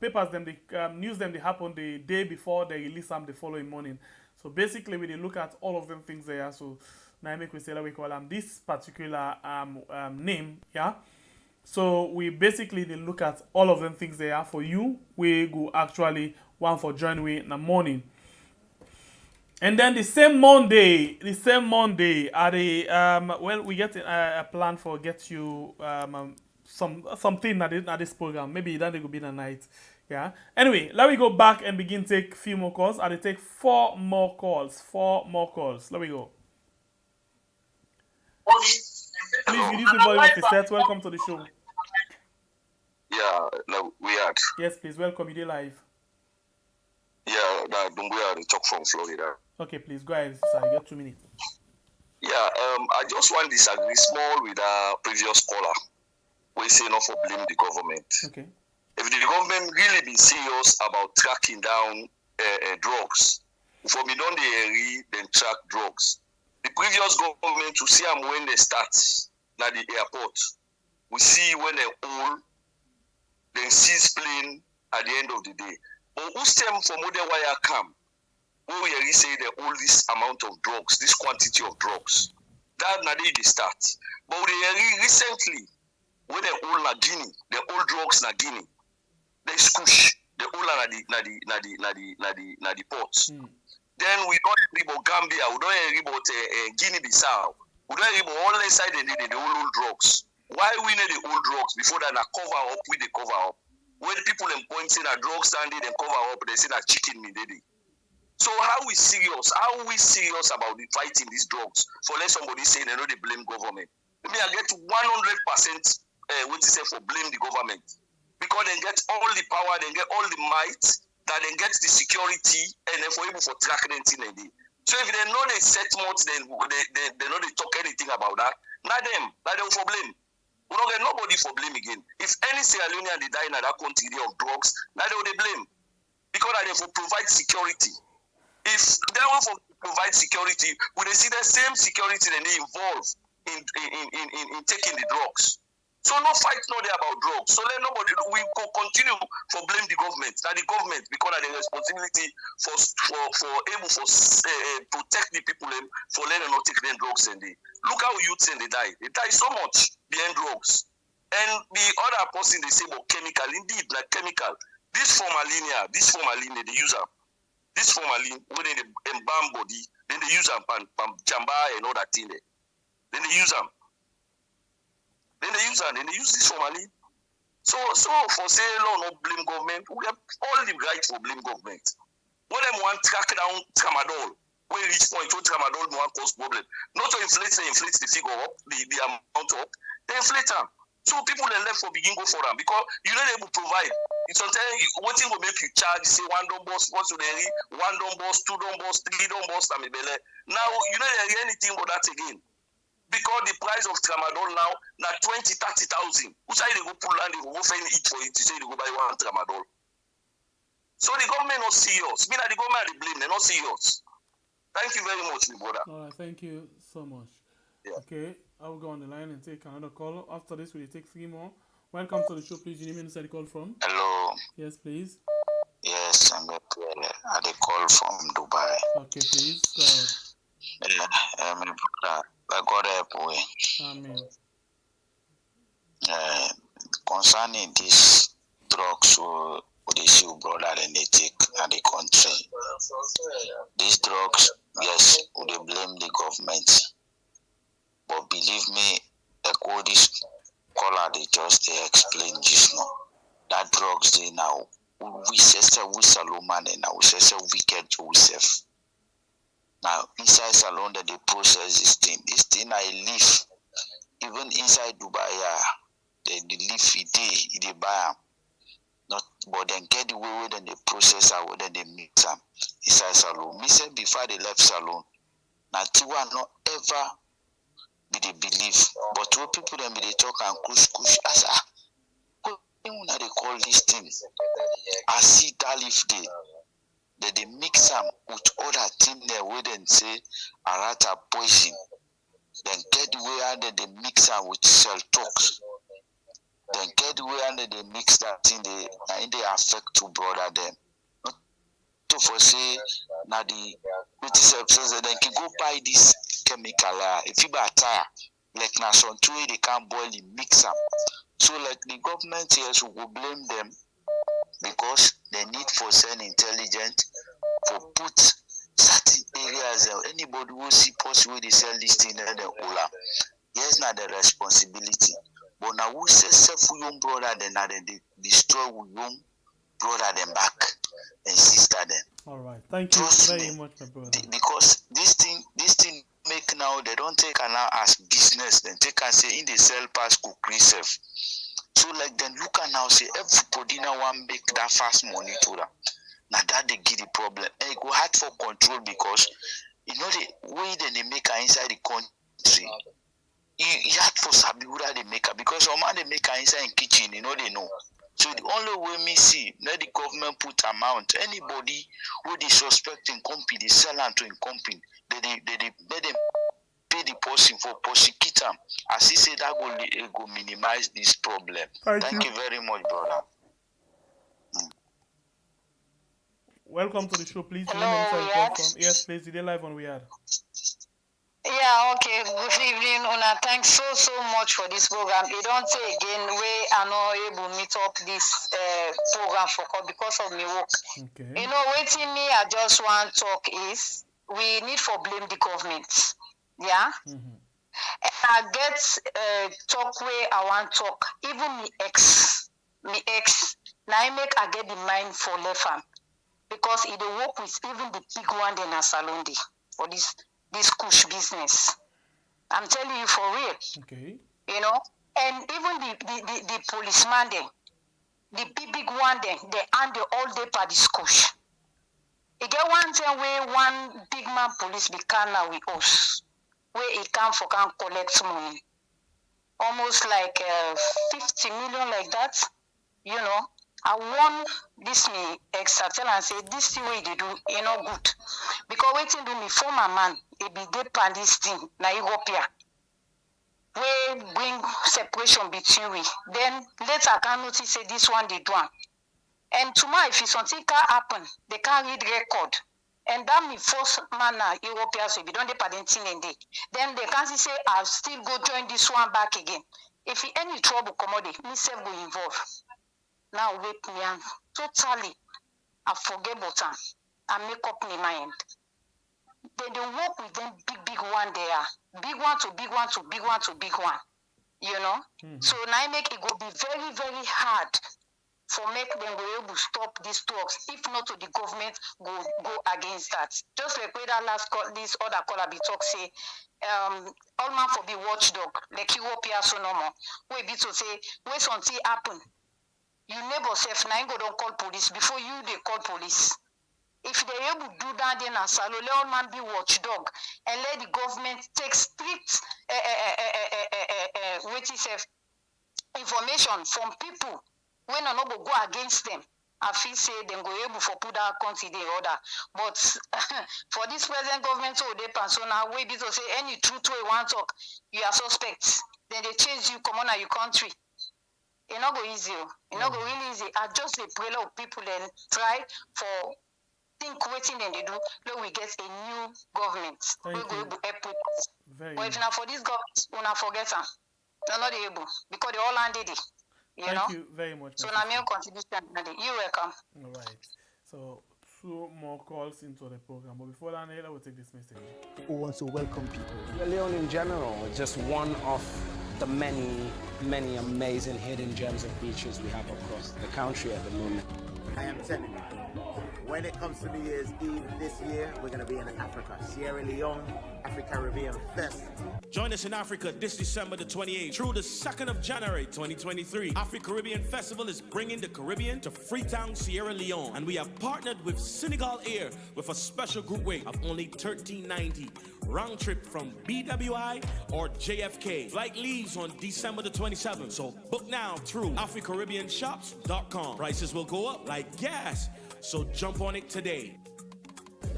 papers them the news them they happen the day before they release them the following morning. So basically we look at all of them things there. So now make we say that we call this particular name, yeah. So we basically look at all of them things there for you. We go actually one for January in the morning. And then the same Monday, are the well we get a plan for get you something at this program. Maybe then they could be the night. Yeah. Anyway, let me go back and begin take few more calls. I'll take 4 more calls. 4 more calls. Let me go. Please reduce the volume of the set. Welcome to the show. Yeah, no, we are. Yes, please. Welcome. You live. Dumbuya, I talk from Florida. Okay, please go ahead, sir. You got 2 minutes. Yeah, I just want to disagree small with our previous caller. We say not for blame the government. Okay. If the government really be serious about tracking down drugs, for me don't they then track drugs. The previous government to see them when they start at the airport. We see when they all then seize plane at the end of the day. But who stem from modern wire come? Who we really say they all this amount of drugs, this quantity of drugs. That na they start. But we recently when they all na Guinea, they all drugs na Guinea. They Kush, they all na the ports. Then we don't hear about Gambia, we don't hear about Guinea-Bissau, we don't hear about all the side they the old drugs. Why we need the old drugs before that na cover up with the cover up? When the people them pointing at drugs standing and cover up, they say that chicken me daddy. So how we serious? How we serious about the fighting these drugs? For let somebody say they know they blame government. Maybe I get 100% what to say for blame the government. Because they get all the power, they get all the might, that they get the security, and then for able for track anything they do. So if they know they set modes, then they know they talk anything about that. Not them for blame. We don't get nobody for blame again. If any Sierra Leonean they die in that country of drugs, now they blame. Because they for provide security. If they want to provide security, we they see the same security that they involve in taking the drugs. So no fight no there about drugs. So let nobody we go continue for blame the government. That the government because of the responsibility for able for protect the people for letting not take them drugs and they look how youths and they die. They die so much behind drugs. And the other person they say about chemical, indeed like chemical. This formalin they use them. This formalin when they embalm body, then they use them jamba and all that thing there. Then they use them. Then they use this formalin. So for say law no blame government, we have all the right for blame government. When them want track down tramadol, when reach point where tramadol no one cause problem. Not to inflate the figure up, the amount up, they inflate them. So people then left for begin go for them because you know they will provide. It's sometimes what thing will make you charge, say one don't boss, what's the one don't boss, two don't boss, three don't boss, now you know they hear anything about that again. Because the price of tramadol now 20,000-30,000. Who say they go pull and they go find it for it to say they go buy one tramadol. So the government not serious. Me that the government they blame, they're not serious. Thank you very much, my brother. Alright, thank you so much. Yeah. Okay, I will go on the line and take another call. After this, we'll take 3 more. Welcome to the show, please. You name and say the call from. Hello. Yes, please. Yes, I'm the call from Dubai. Okay, please. Go ahead. Yeah, my brother. God help we. Amen. Concerning these drugs they see brother and they take at the country. These drugs, yes, they blame the government. But believe me, like this caller they just they explain this now. That drugs they now we say we Salomon and now we say wicked to ourselves. Now, inside Salon, that they process this thing I live. Even inside Dubai, they live they buy them. Not, but then get the way then they process out, then they mix them inside Salon. Me said before they left Salon, now Tiwa not ever be they believe. But what people then be they talk and kush, as what they call this thing? I see that live there. They mix them with other things there where they say arata poison. Then get the way under they mix them with cell talks. Then get the way under they mix that thing they affect to brother them. Not to for say now the then can go buy this chemical if you buy tire like now some two they can't boil it, mix them. So like the government here should go blame them because they need for send intelligent for put certain areas anybody who see possible they sell this thing and then Ola. Yes, not the responsibility. But now who says self young brother then now they destroy young brother them back and sister them. Alright, thank you very much, my brother. Because this thing make now they don't take now as business, then take and say in the sell pass cook reserve. So like then look at now say everybody now want make that fast money to them. Now that they give the problem. And it go hard for control because you know the way they make her inside the country. You have for sabi who they make her because some man they make her inside in kitchen, you know they know. So the only way me see, let the government put amount. Anybody who they suspect in company, they sell them to in company. They let them pay the person for prosecute them. As he said, that go minimize this problem. Thank you very much, brother. Welcome to the show, please. Yes, please. Today live on Weird. Yeah, okay. Good evening, Una. Thanks so much for this program. You don't say again we are not able to meet up this program for because of my work. Okay. You know, waiting me, I just want to talk is we need for blame the government. Yeah? And I get talk where I want to talk. Even me ex, now I make I get the mind for left hand. Because it will work with even the big one in a salon for this Kush business. I'm telling you for real. Okay. You know, and even the policeman then, the big one then, they and the all day for this Kush. You get one time where one big man police be now with us, where he can collect money, almost like 50 million like that. You know, I want this me extra tell and say this thing way they do, you know, good. Because waiting to me former man, it be dead pan this thing, na Ethiopia. We bring separation between we. Then later I can notice say this one they do. And tomorrow if something can happen, they can't read record. And that me first man Ethiopia so be don't they parenting in day. Then they can't say I'll still go join this one back again. If any trouble come out, me self go involve. Now wait me and totally I forget about them and make up my mind. Then they work with them big one there. Big one to big one to big one to big one. You know? So now I make it go be very hard for make them go able to stop these talks. If not to the government go against that. Just like where that last call, this other caller be talk say all man for be watchdog, like Ethiopia so normal. We be to say where something happen. You neighbor self now go don't call police before you they call police. If they able to do that then a salo, let all man be watchdog and let the government take strict information from people when I not go against them. I feel say them go able for put that country in order. But for this present government so they pass so now we be to say any truth way one talk, you are suspects. Then they change you come on your country. It's not go easy. It's not go really easy. I just a pray of people and try for think waiting and they do. Then we get a new government. We go able help with. But if not for this government, we not forget them. They're not able because they all landed it. Thank you very much. So now my contribution. You're welcome. All right. So 2 more calls into the program. But before that, I will take this message. Who wants to welcome people? Sierra Leone in general is just one of the many amazing hidden gems of beaches we have across the country at the moment. I am telling you, when it comes to New Year's Eve this year, we're going to be in Africa, Sierra Leone, Afro-Caribbean Fest. Join us in Africa this December the 28th through the 2nd of January 2023. Afro-Caribbean Festival is bringing the Caribbean to Freetown, Sierra Leone, and we have partnered with Senegal Air with a special group rate of only $13.90. Round trip from BWI or JFK. Flight leaves on December the 27th, so book now through AfriCaribbeanshops.com. Prices will go up like gas, so jump on it today.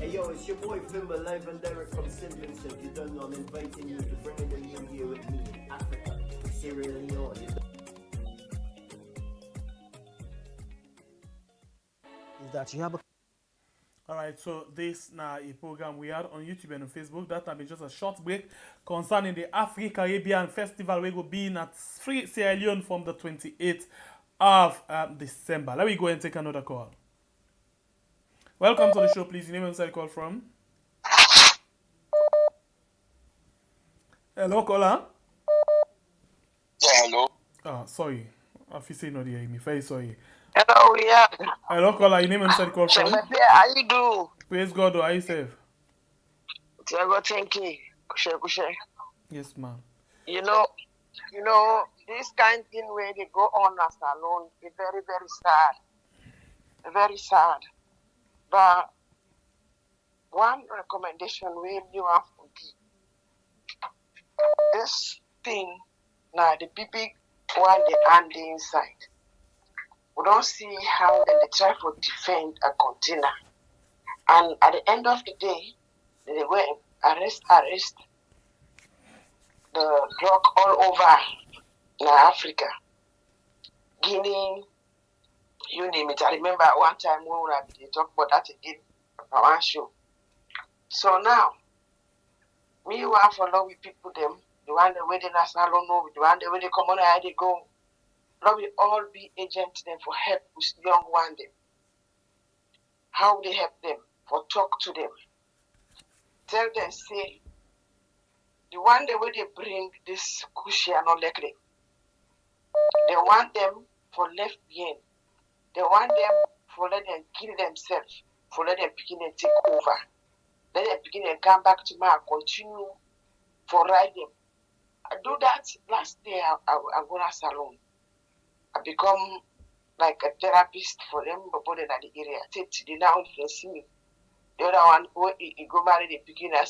Hey yo, it's your boy Fimber, live and direct from St. Vincent. You don't know I'm inviting you to bring in the new year with me in Africa, Sierra Leone. Is that you have a Alright, so this now a program we had on YouTube and on Facebook. That will be just a short break concerning the Afro-Caribbean Festival we will be in at Sierra Leone from the 28th of December. Let me go and take another call. Welcome to the show, please. Your name and where you call from? Hello, caller. Yeah, hello. Sorry. I feel say not hearing me. Very sorry. Hello, yeah. Hello, caller. Your name and where you call from? How you do? Praise God. Are you safe? Thank you. Kushe. Yes, ma'am. You know, this kind of thing where they go on as alone is very, very sad. Very sad. But one recommendation we have would be this thing now the big one the hand inside. We don't see how they try to defend a container. And at the end of the day, they will arrest the drug all over Africa. Guinea, you name it. I remember one time when we talk about that again on one show. So now, me want to follow with people them, the one the way the national know, the one the way they come on how they go. Let we all be agents them for help with young one them. How they help them, for talk to them. Tell them, say, the one the way they bring this Kush and not likely. They want them for left behind. They want them for let them kill themselves, for let them begin and take over. Let them begin and come back to me and continue for ride them. I do that last day I go to salon. I become like a therapist for them, but in the area. They now you can see me. The other one, where he go marry the beginner,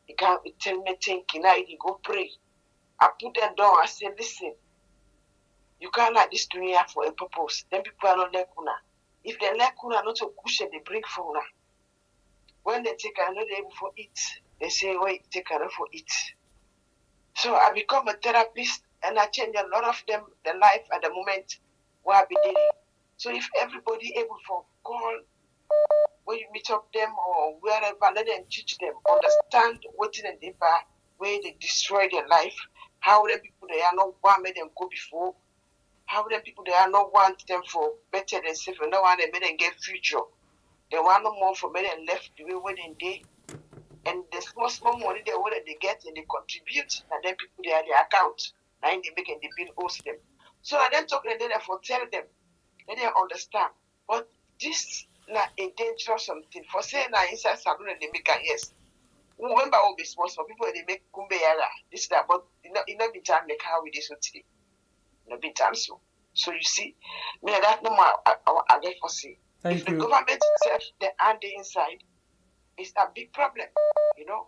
he can't tell me thinking, now he go pray. I put them down, I say, listen, you can't like this to here for a purpose. Then people are not like una. If they like una, not to push it, they bring for una. When they take another able for it, they say, wait, take another for it. So I become a therapist and I change a lot of them, the life at the moment where I be doing. So if everybody able for call, when you meet up them or wherever, let them teach them, understand what in the deeper way they destroy their life, how the people they are not want make them go before, how the people they are not want them for better than safe, and no one they make them get future. They want no more for make them left the way where they and the small money they what they get and they contribute, and then people they are their account, and they make and they bill host them. So I then talk and then for tell them, let them understand. But this not a dangerous something. For saying that inside saloon and they make a yes. Remember all be small people they make kumbeyara, this that, but you know be time make how we this today. No be time so. So you see, me that no more I get for say. Thank if you. the government itself the hand inside, it's a big problem, you know.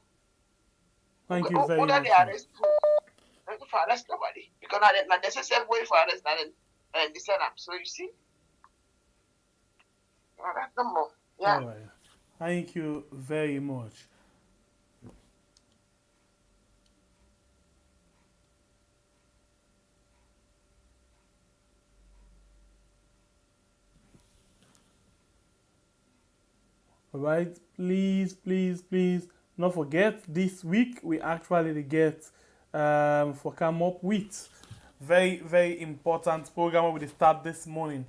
Thank you very Who much. they arrest who? Don't go for arrest nobody. Because now there's a same way for arrest and this and that. So you see. That's no more. Yeah. All right. Thank you very much. All right, please, not forget this week we actually get for come up with very important program we start this morning,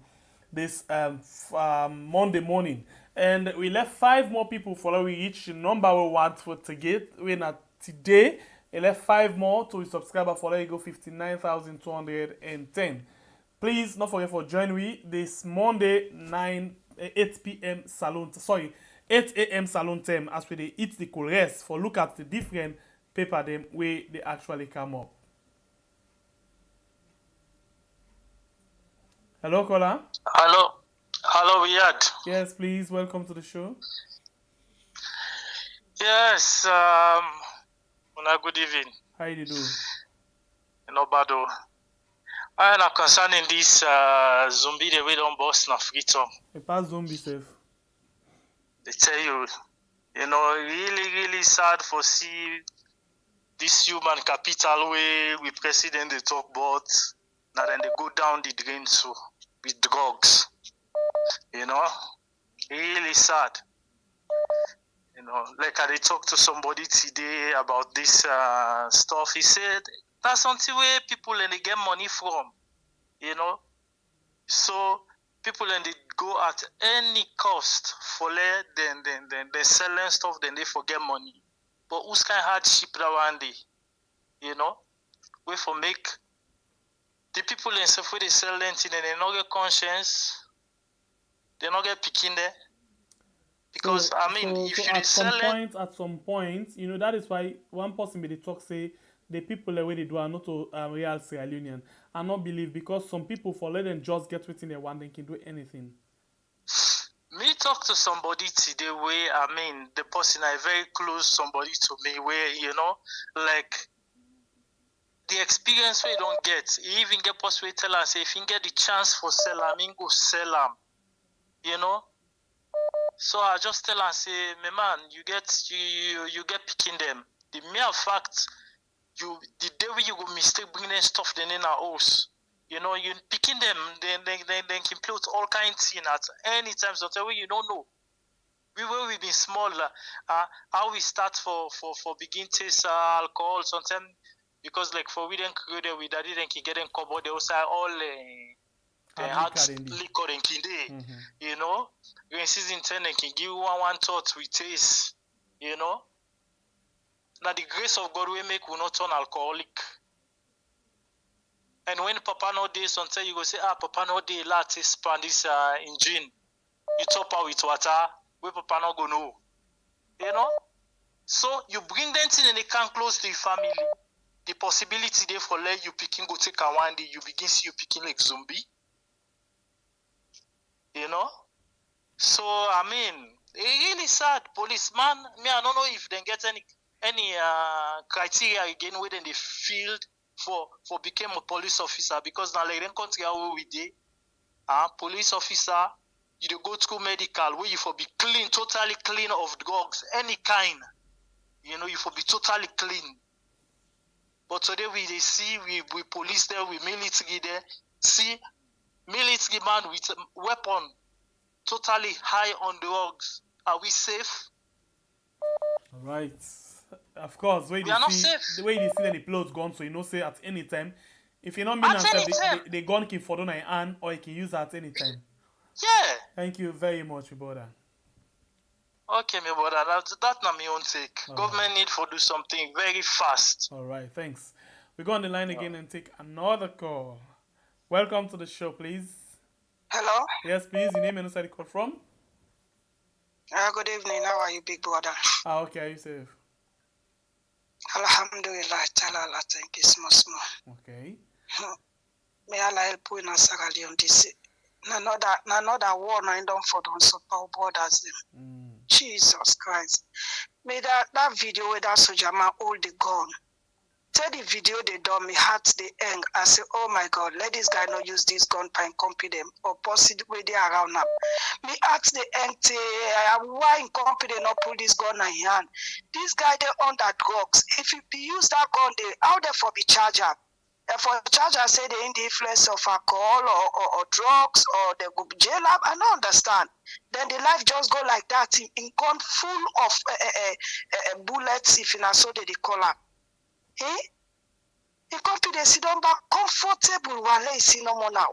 this Monday morning, and we left 5 more people follow we each number we want for to get. We not today. We left 5 more to subscriber follow you go 59,210. Please not forget for join we this Monday 8 p.m. salon. Sorry. 8 a.m. salon time as we they eat the cool rest for look at the different paper them way they actually come up. Hello, caller. Hello, Riyad. Yes, please. Welcome to the show. Yes, good evening. How you do? No bad. I am concerning this zombie the way don't boss na freedom. A pass zombie safe. They tell you, really sad for see this human capital way we president they talk about. Now then they go down the drain too with drugs. Really sad. Like I talked to somebody today about this stuff. He said that's something where people and they get money from. So people and they go at any cost for then they selling stuff, then they forget money. But who's kind of hardship that one day? We for make the people in stuff where they sell anything and they not get conscience, they not get picking there. Because if you at some point, that is why one person may talk say the people the way they do are not real Sierra Leonean. I not believe because some people for let them just get within their one they can do anything. talked to somebody today where, I mean, the person I very close somebody to me where, you know, like, the experience we don't get. He even get post we tell us if he get the chance for sell him, he go sell him. You know? So I just tell her, say, my man, you get picking them. The mere fact the day when you go mistake bringing stuff then in our house. You know, you picking them, then can play with all kinds of things at any time. So tell you don't know. We've been small, how we start for begin taste alcohol sometimes, because like for we didn't go there with daddy then can get them cover they also all they had liquor and kinde, you know. When season 10 they can give one thought we taste, you know. Now the grace of God will make we not turn alcoholic. And when Papa no day sometimes you go say, Papa no day Lattest pan this engine. You top out with water, where Papa no go know. You know? So you bring them in and they come close to your family. The possibility there for let you picking go take a one day, you begin see you picking like zombie. You know? So I mean, it's really sad. Policeman, me I don't know if they get any criteria again within the field for become a police officer, because now like them country how we did, police officer, you do go to medical where you for be clean, totally clean of drugs, any kind. You know, you for be totally clean. But today we see we police there, we military there, see military man with weapon, totally high on drugs. Are we safe? All right. Of course, we are not safe. The way they see the plots gone, so you know say at any time, if you're not mean the gun can fall on your hand or you can use at any time. Yeah. Thank you very much, my brother. Okay, my brother. That's not my own take. Government need to do something very fast. All right, thanks. We go on the line again and take another call. Welcome to the show, please. Hello? Yes, please. Your name and where you call from? Good evening. How are you, big brother? Okay, are you safe? Alhamdulillah, Talala, thank you so much. Okay. May Allah help you in a Sierra Leone. This another war I don't for don't support borders them. Jesus Christ. May that video where that soldier man hold the gun. Tell the video they done me heart the end. I say, oh my God, let this guy not use this gun and copy them or possibly they around now. Me ask the end, why in company not pull this gun in your hand? This guy they on that drugs. If you use that gun, they how they for be charger? For charger say they in the influence of alcohol or drugs or they go jail up. I don't understand. Then the life just go like that in gun full of bullets. If you not so they call up. The company they sit down back comfortable while they see no more now.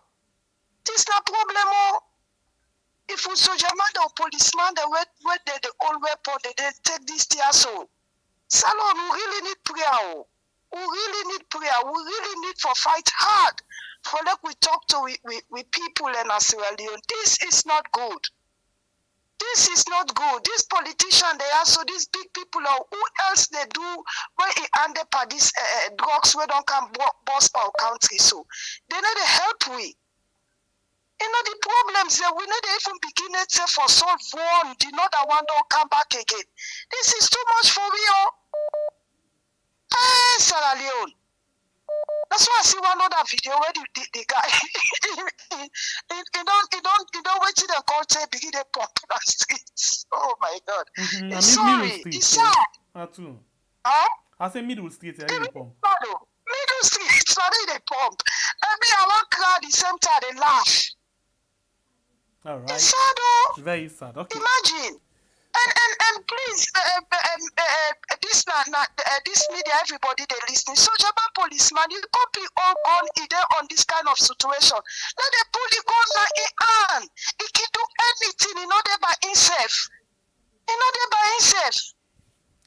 This not problem. If we soldier man or policeman they wet the old weapon they take this tear so. Salon we really need prayer. We really need prayer. We really need for fight hard. For like we talk to with people in Sierra Leone. This is not good. This is not good. This politician they are so these big people are who else they do where he ended by these drugs where don't come boss our country so they need to help we. You know the problems that we need to even begin it for solve one. The other one don't come back again. This is too much for real. Sierra Leone. That's why I see one other video where the guy he don't wait till the culture begin to pump on the streets. Oh my God. It's sorry. It's sad. I say middle street, I need pump. Middle street, so I need a pump. And me, I want cry the same time they laugh. All right. It's sad, oh. Very sad. Okay. Imagine. And please, this media, everybody they listening. So Japan policeman, you can't be all gone either on this kind of situation. Let the police go now in hand. He can do anything in order by himself.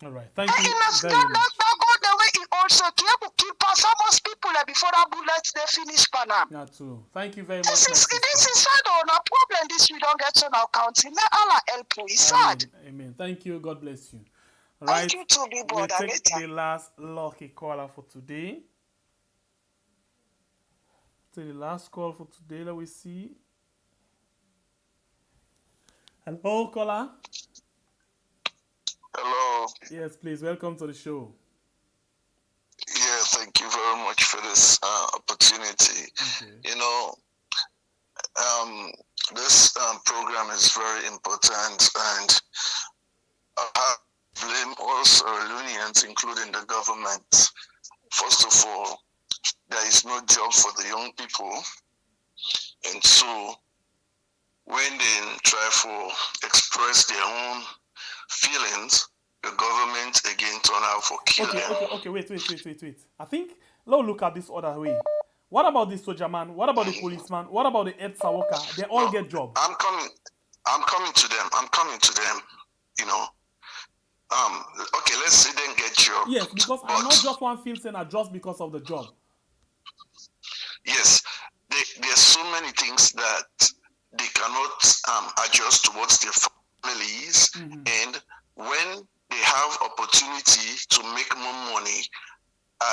All right, thank you very much. That go the way he also keep pass almost people before that bullets they finish Panam. Not true. Thank you very much. This is sad on a problem. This we don't get on our country. May Allah help you. It's sad. Amen. Thank you. God bless you. All right. Thank you too, big brother. We'll take the last lucky caller for today. The last call for today. Let me see. Hello, caller. Hello. Yes, please. Welcome to the show. Yeah, thank you very much for this opportunity. Okay. You know, this program is very important, and I blame all Sierra Leoneans, including the government. First of all, there is no job for the young people, and so when they try to express their own feelings, the government again turn out for killing. Okay, wait. I think, let's look at this other way. What about the soldier man? What about the policeman? What about the health worker? They all get jobs. I'm coming to them. You know. Okay, let's say them get jobs. Yes, because I know just one field saying just because of the job. Yes, there's so many things that they cannot adjust towards their families, and when they have opportunity to make more money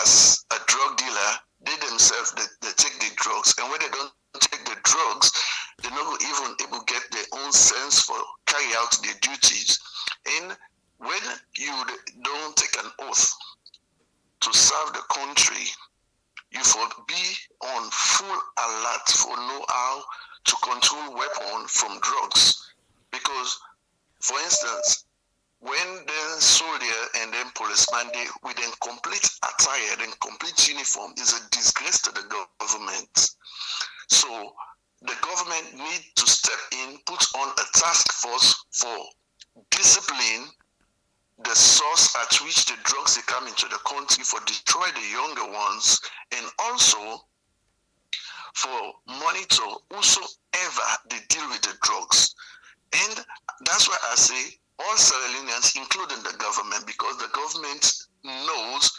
as a drug dealer, they themselves they take the drugs, and when they don't take the drugs, they're not even able to get their own sense for carry out their duties. And when you don't take an oath to serve the country, you should be on full alert for know how to control weapon from drugs. Because, for instance, when the soldier and then policeman, they with them complete attire and complete uniform is a disgrace to the government. So the government need to step in, put on a task force for discipline the source at which the drugs they come into the country, for destroy the younger ones, and also for monitor whosoever they deal with the drugs. And that's why I say all Sierra Leoneans, including the government, because the government knows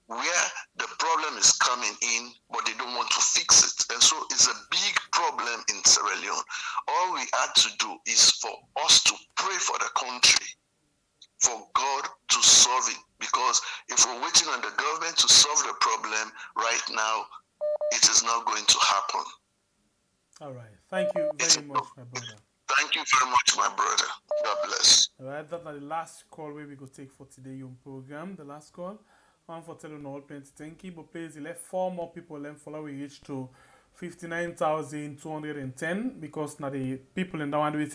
where the problem is coming in, but they don't want to fix it. And so it's a big problem in Sierra Leone. All we had to do is for us to pray for the country, for God to solve it. Because if we're waiting on the government to solve the problem right now, it is not going to happen. All right. Thank you very much, my brother. Thank you very much, my brother. God bless. All right, that's the last call where we go take for today your program. The last call. One for telling all plenty. Thank you. But please let 4 more people then follow we reach to 59,210, because now the people in that one way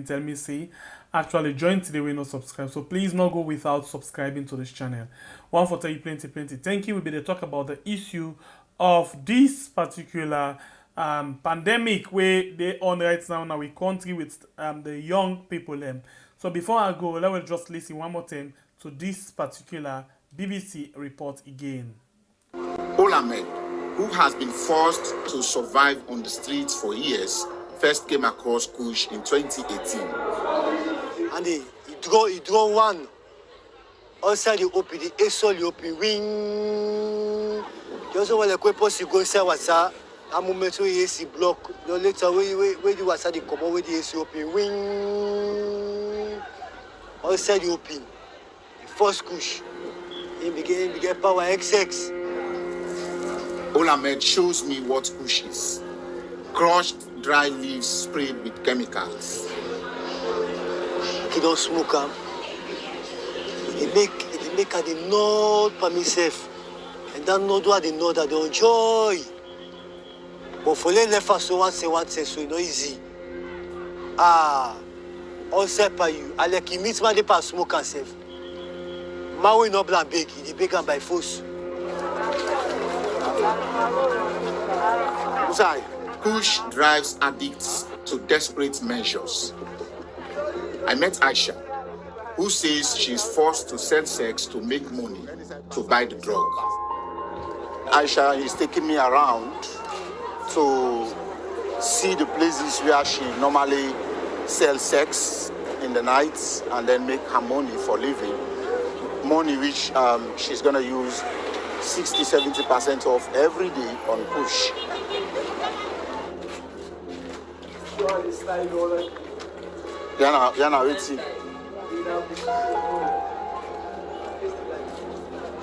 tell me say actually join today we not subscribe. So please not go without subscribing to this channel. One for tell you plenty. Thank you. We better talk about the issue of this particular pandemic where they on right now in our country with the young people. So before I go, let me just listen one more time to this particular BBC report again. Olamed, who has been forced to survive on the streets for years, first came across Kush in 2018. And he draw one. Outside the open, the ASOL open wing. Just when the quick you go inside what's that? A moment where you AC block. No later where you was at the come over the AC open wing. Outside the open, the first Kush. He began power XX. Olamed shows me what Kush is. Crushed dry leaves sprayed with chemicals. He don't smoke them. He make at the nod for himself. And that nod what they know that they enjoy. But for them left us so one say, so it's not easy. All set by you. I like he meets man they pass smoke himself. Man will not blame big, he beg by force. Kush drives addicts to desperate measures. I met Aisha, who says she's forced to sell sex to make money to buy the drug. Aisha is taking me around to see the places where she normally sells sex in the nights and then make her money for living. Money which she's going to use 60-70% of every day on Kush. Yana, waiting.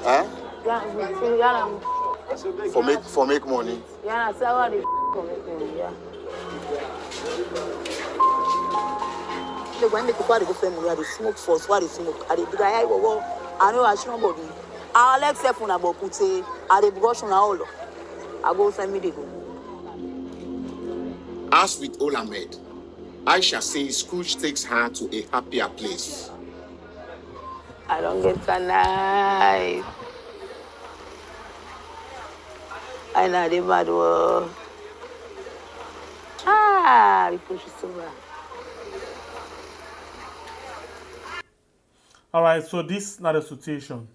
Huh? For make money. Yeah, so what for make money, yeah. They go and make people go family. I dey smoke first. What is smoke? I dey dry. I know I shouldn't body. I like self on about put say I dey brush on all. I go send me the go. As with Olamed, Aisha says Kush takes her to a happier place. I don't get a knife. I know the bad one. The Kush is so bad. All right, so this is not a situation.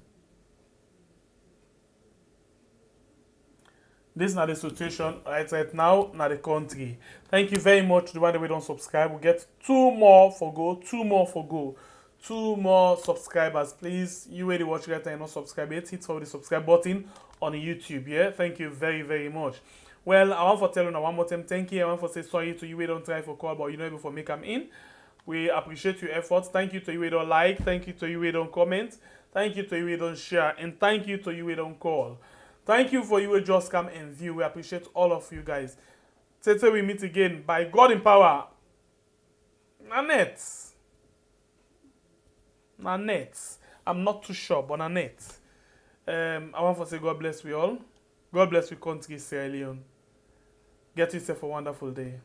This is not the situation right now, not the country. Thank you very much to the one that we don't subscribe. We get 2 more for go, 2 more for go. 2 more subscribers, please. You already watch right now and not subscribe yet. Hit for the subscribe button on YouTube, yeah? Thank you very, very much. Well, I want to tell you now one more time, thank you. I want to say sorry to you. We don't try for call, but you know able for me come in. We appreciate your efforts. Thank you to you. We don't like. Thank you to you. We don't comment. Thank you to you. We don't share. And thank you to you. We don't call. Thank you for you. We just come and view. We appreciate all of you guys. Till we meet again. By God in power. Nanette. I'm not too sure, but Nanette. I want to say God bless we all. God bless we country, Sierra Leone. Get yourself a wonderful day.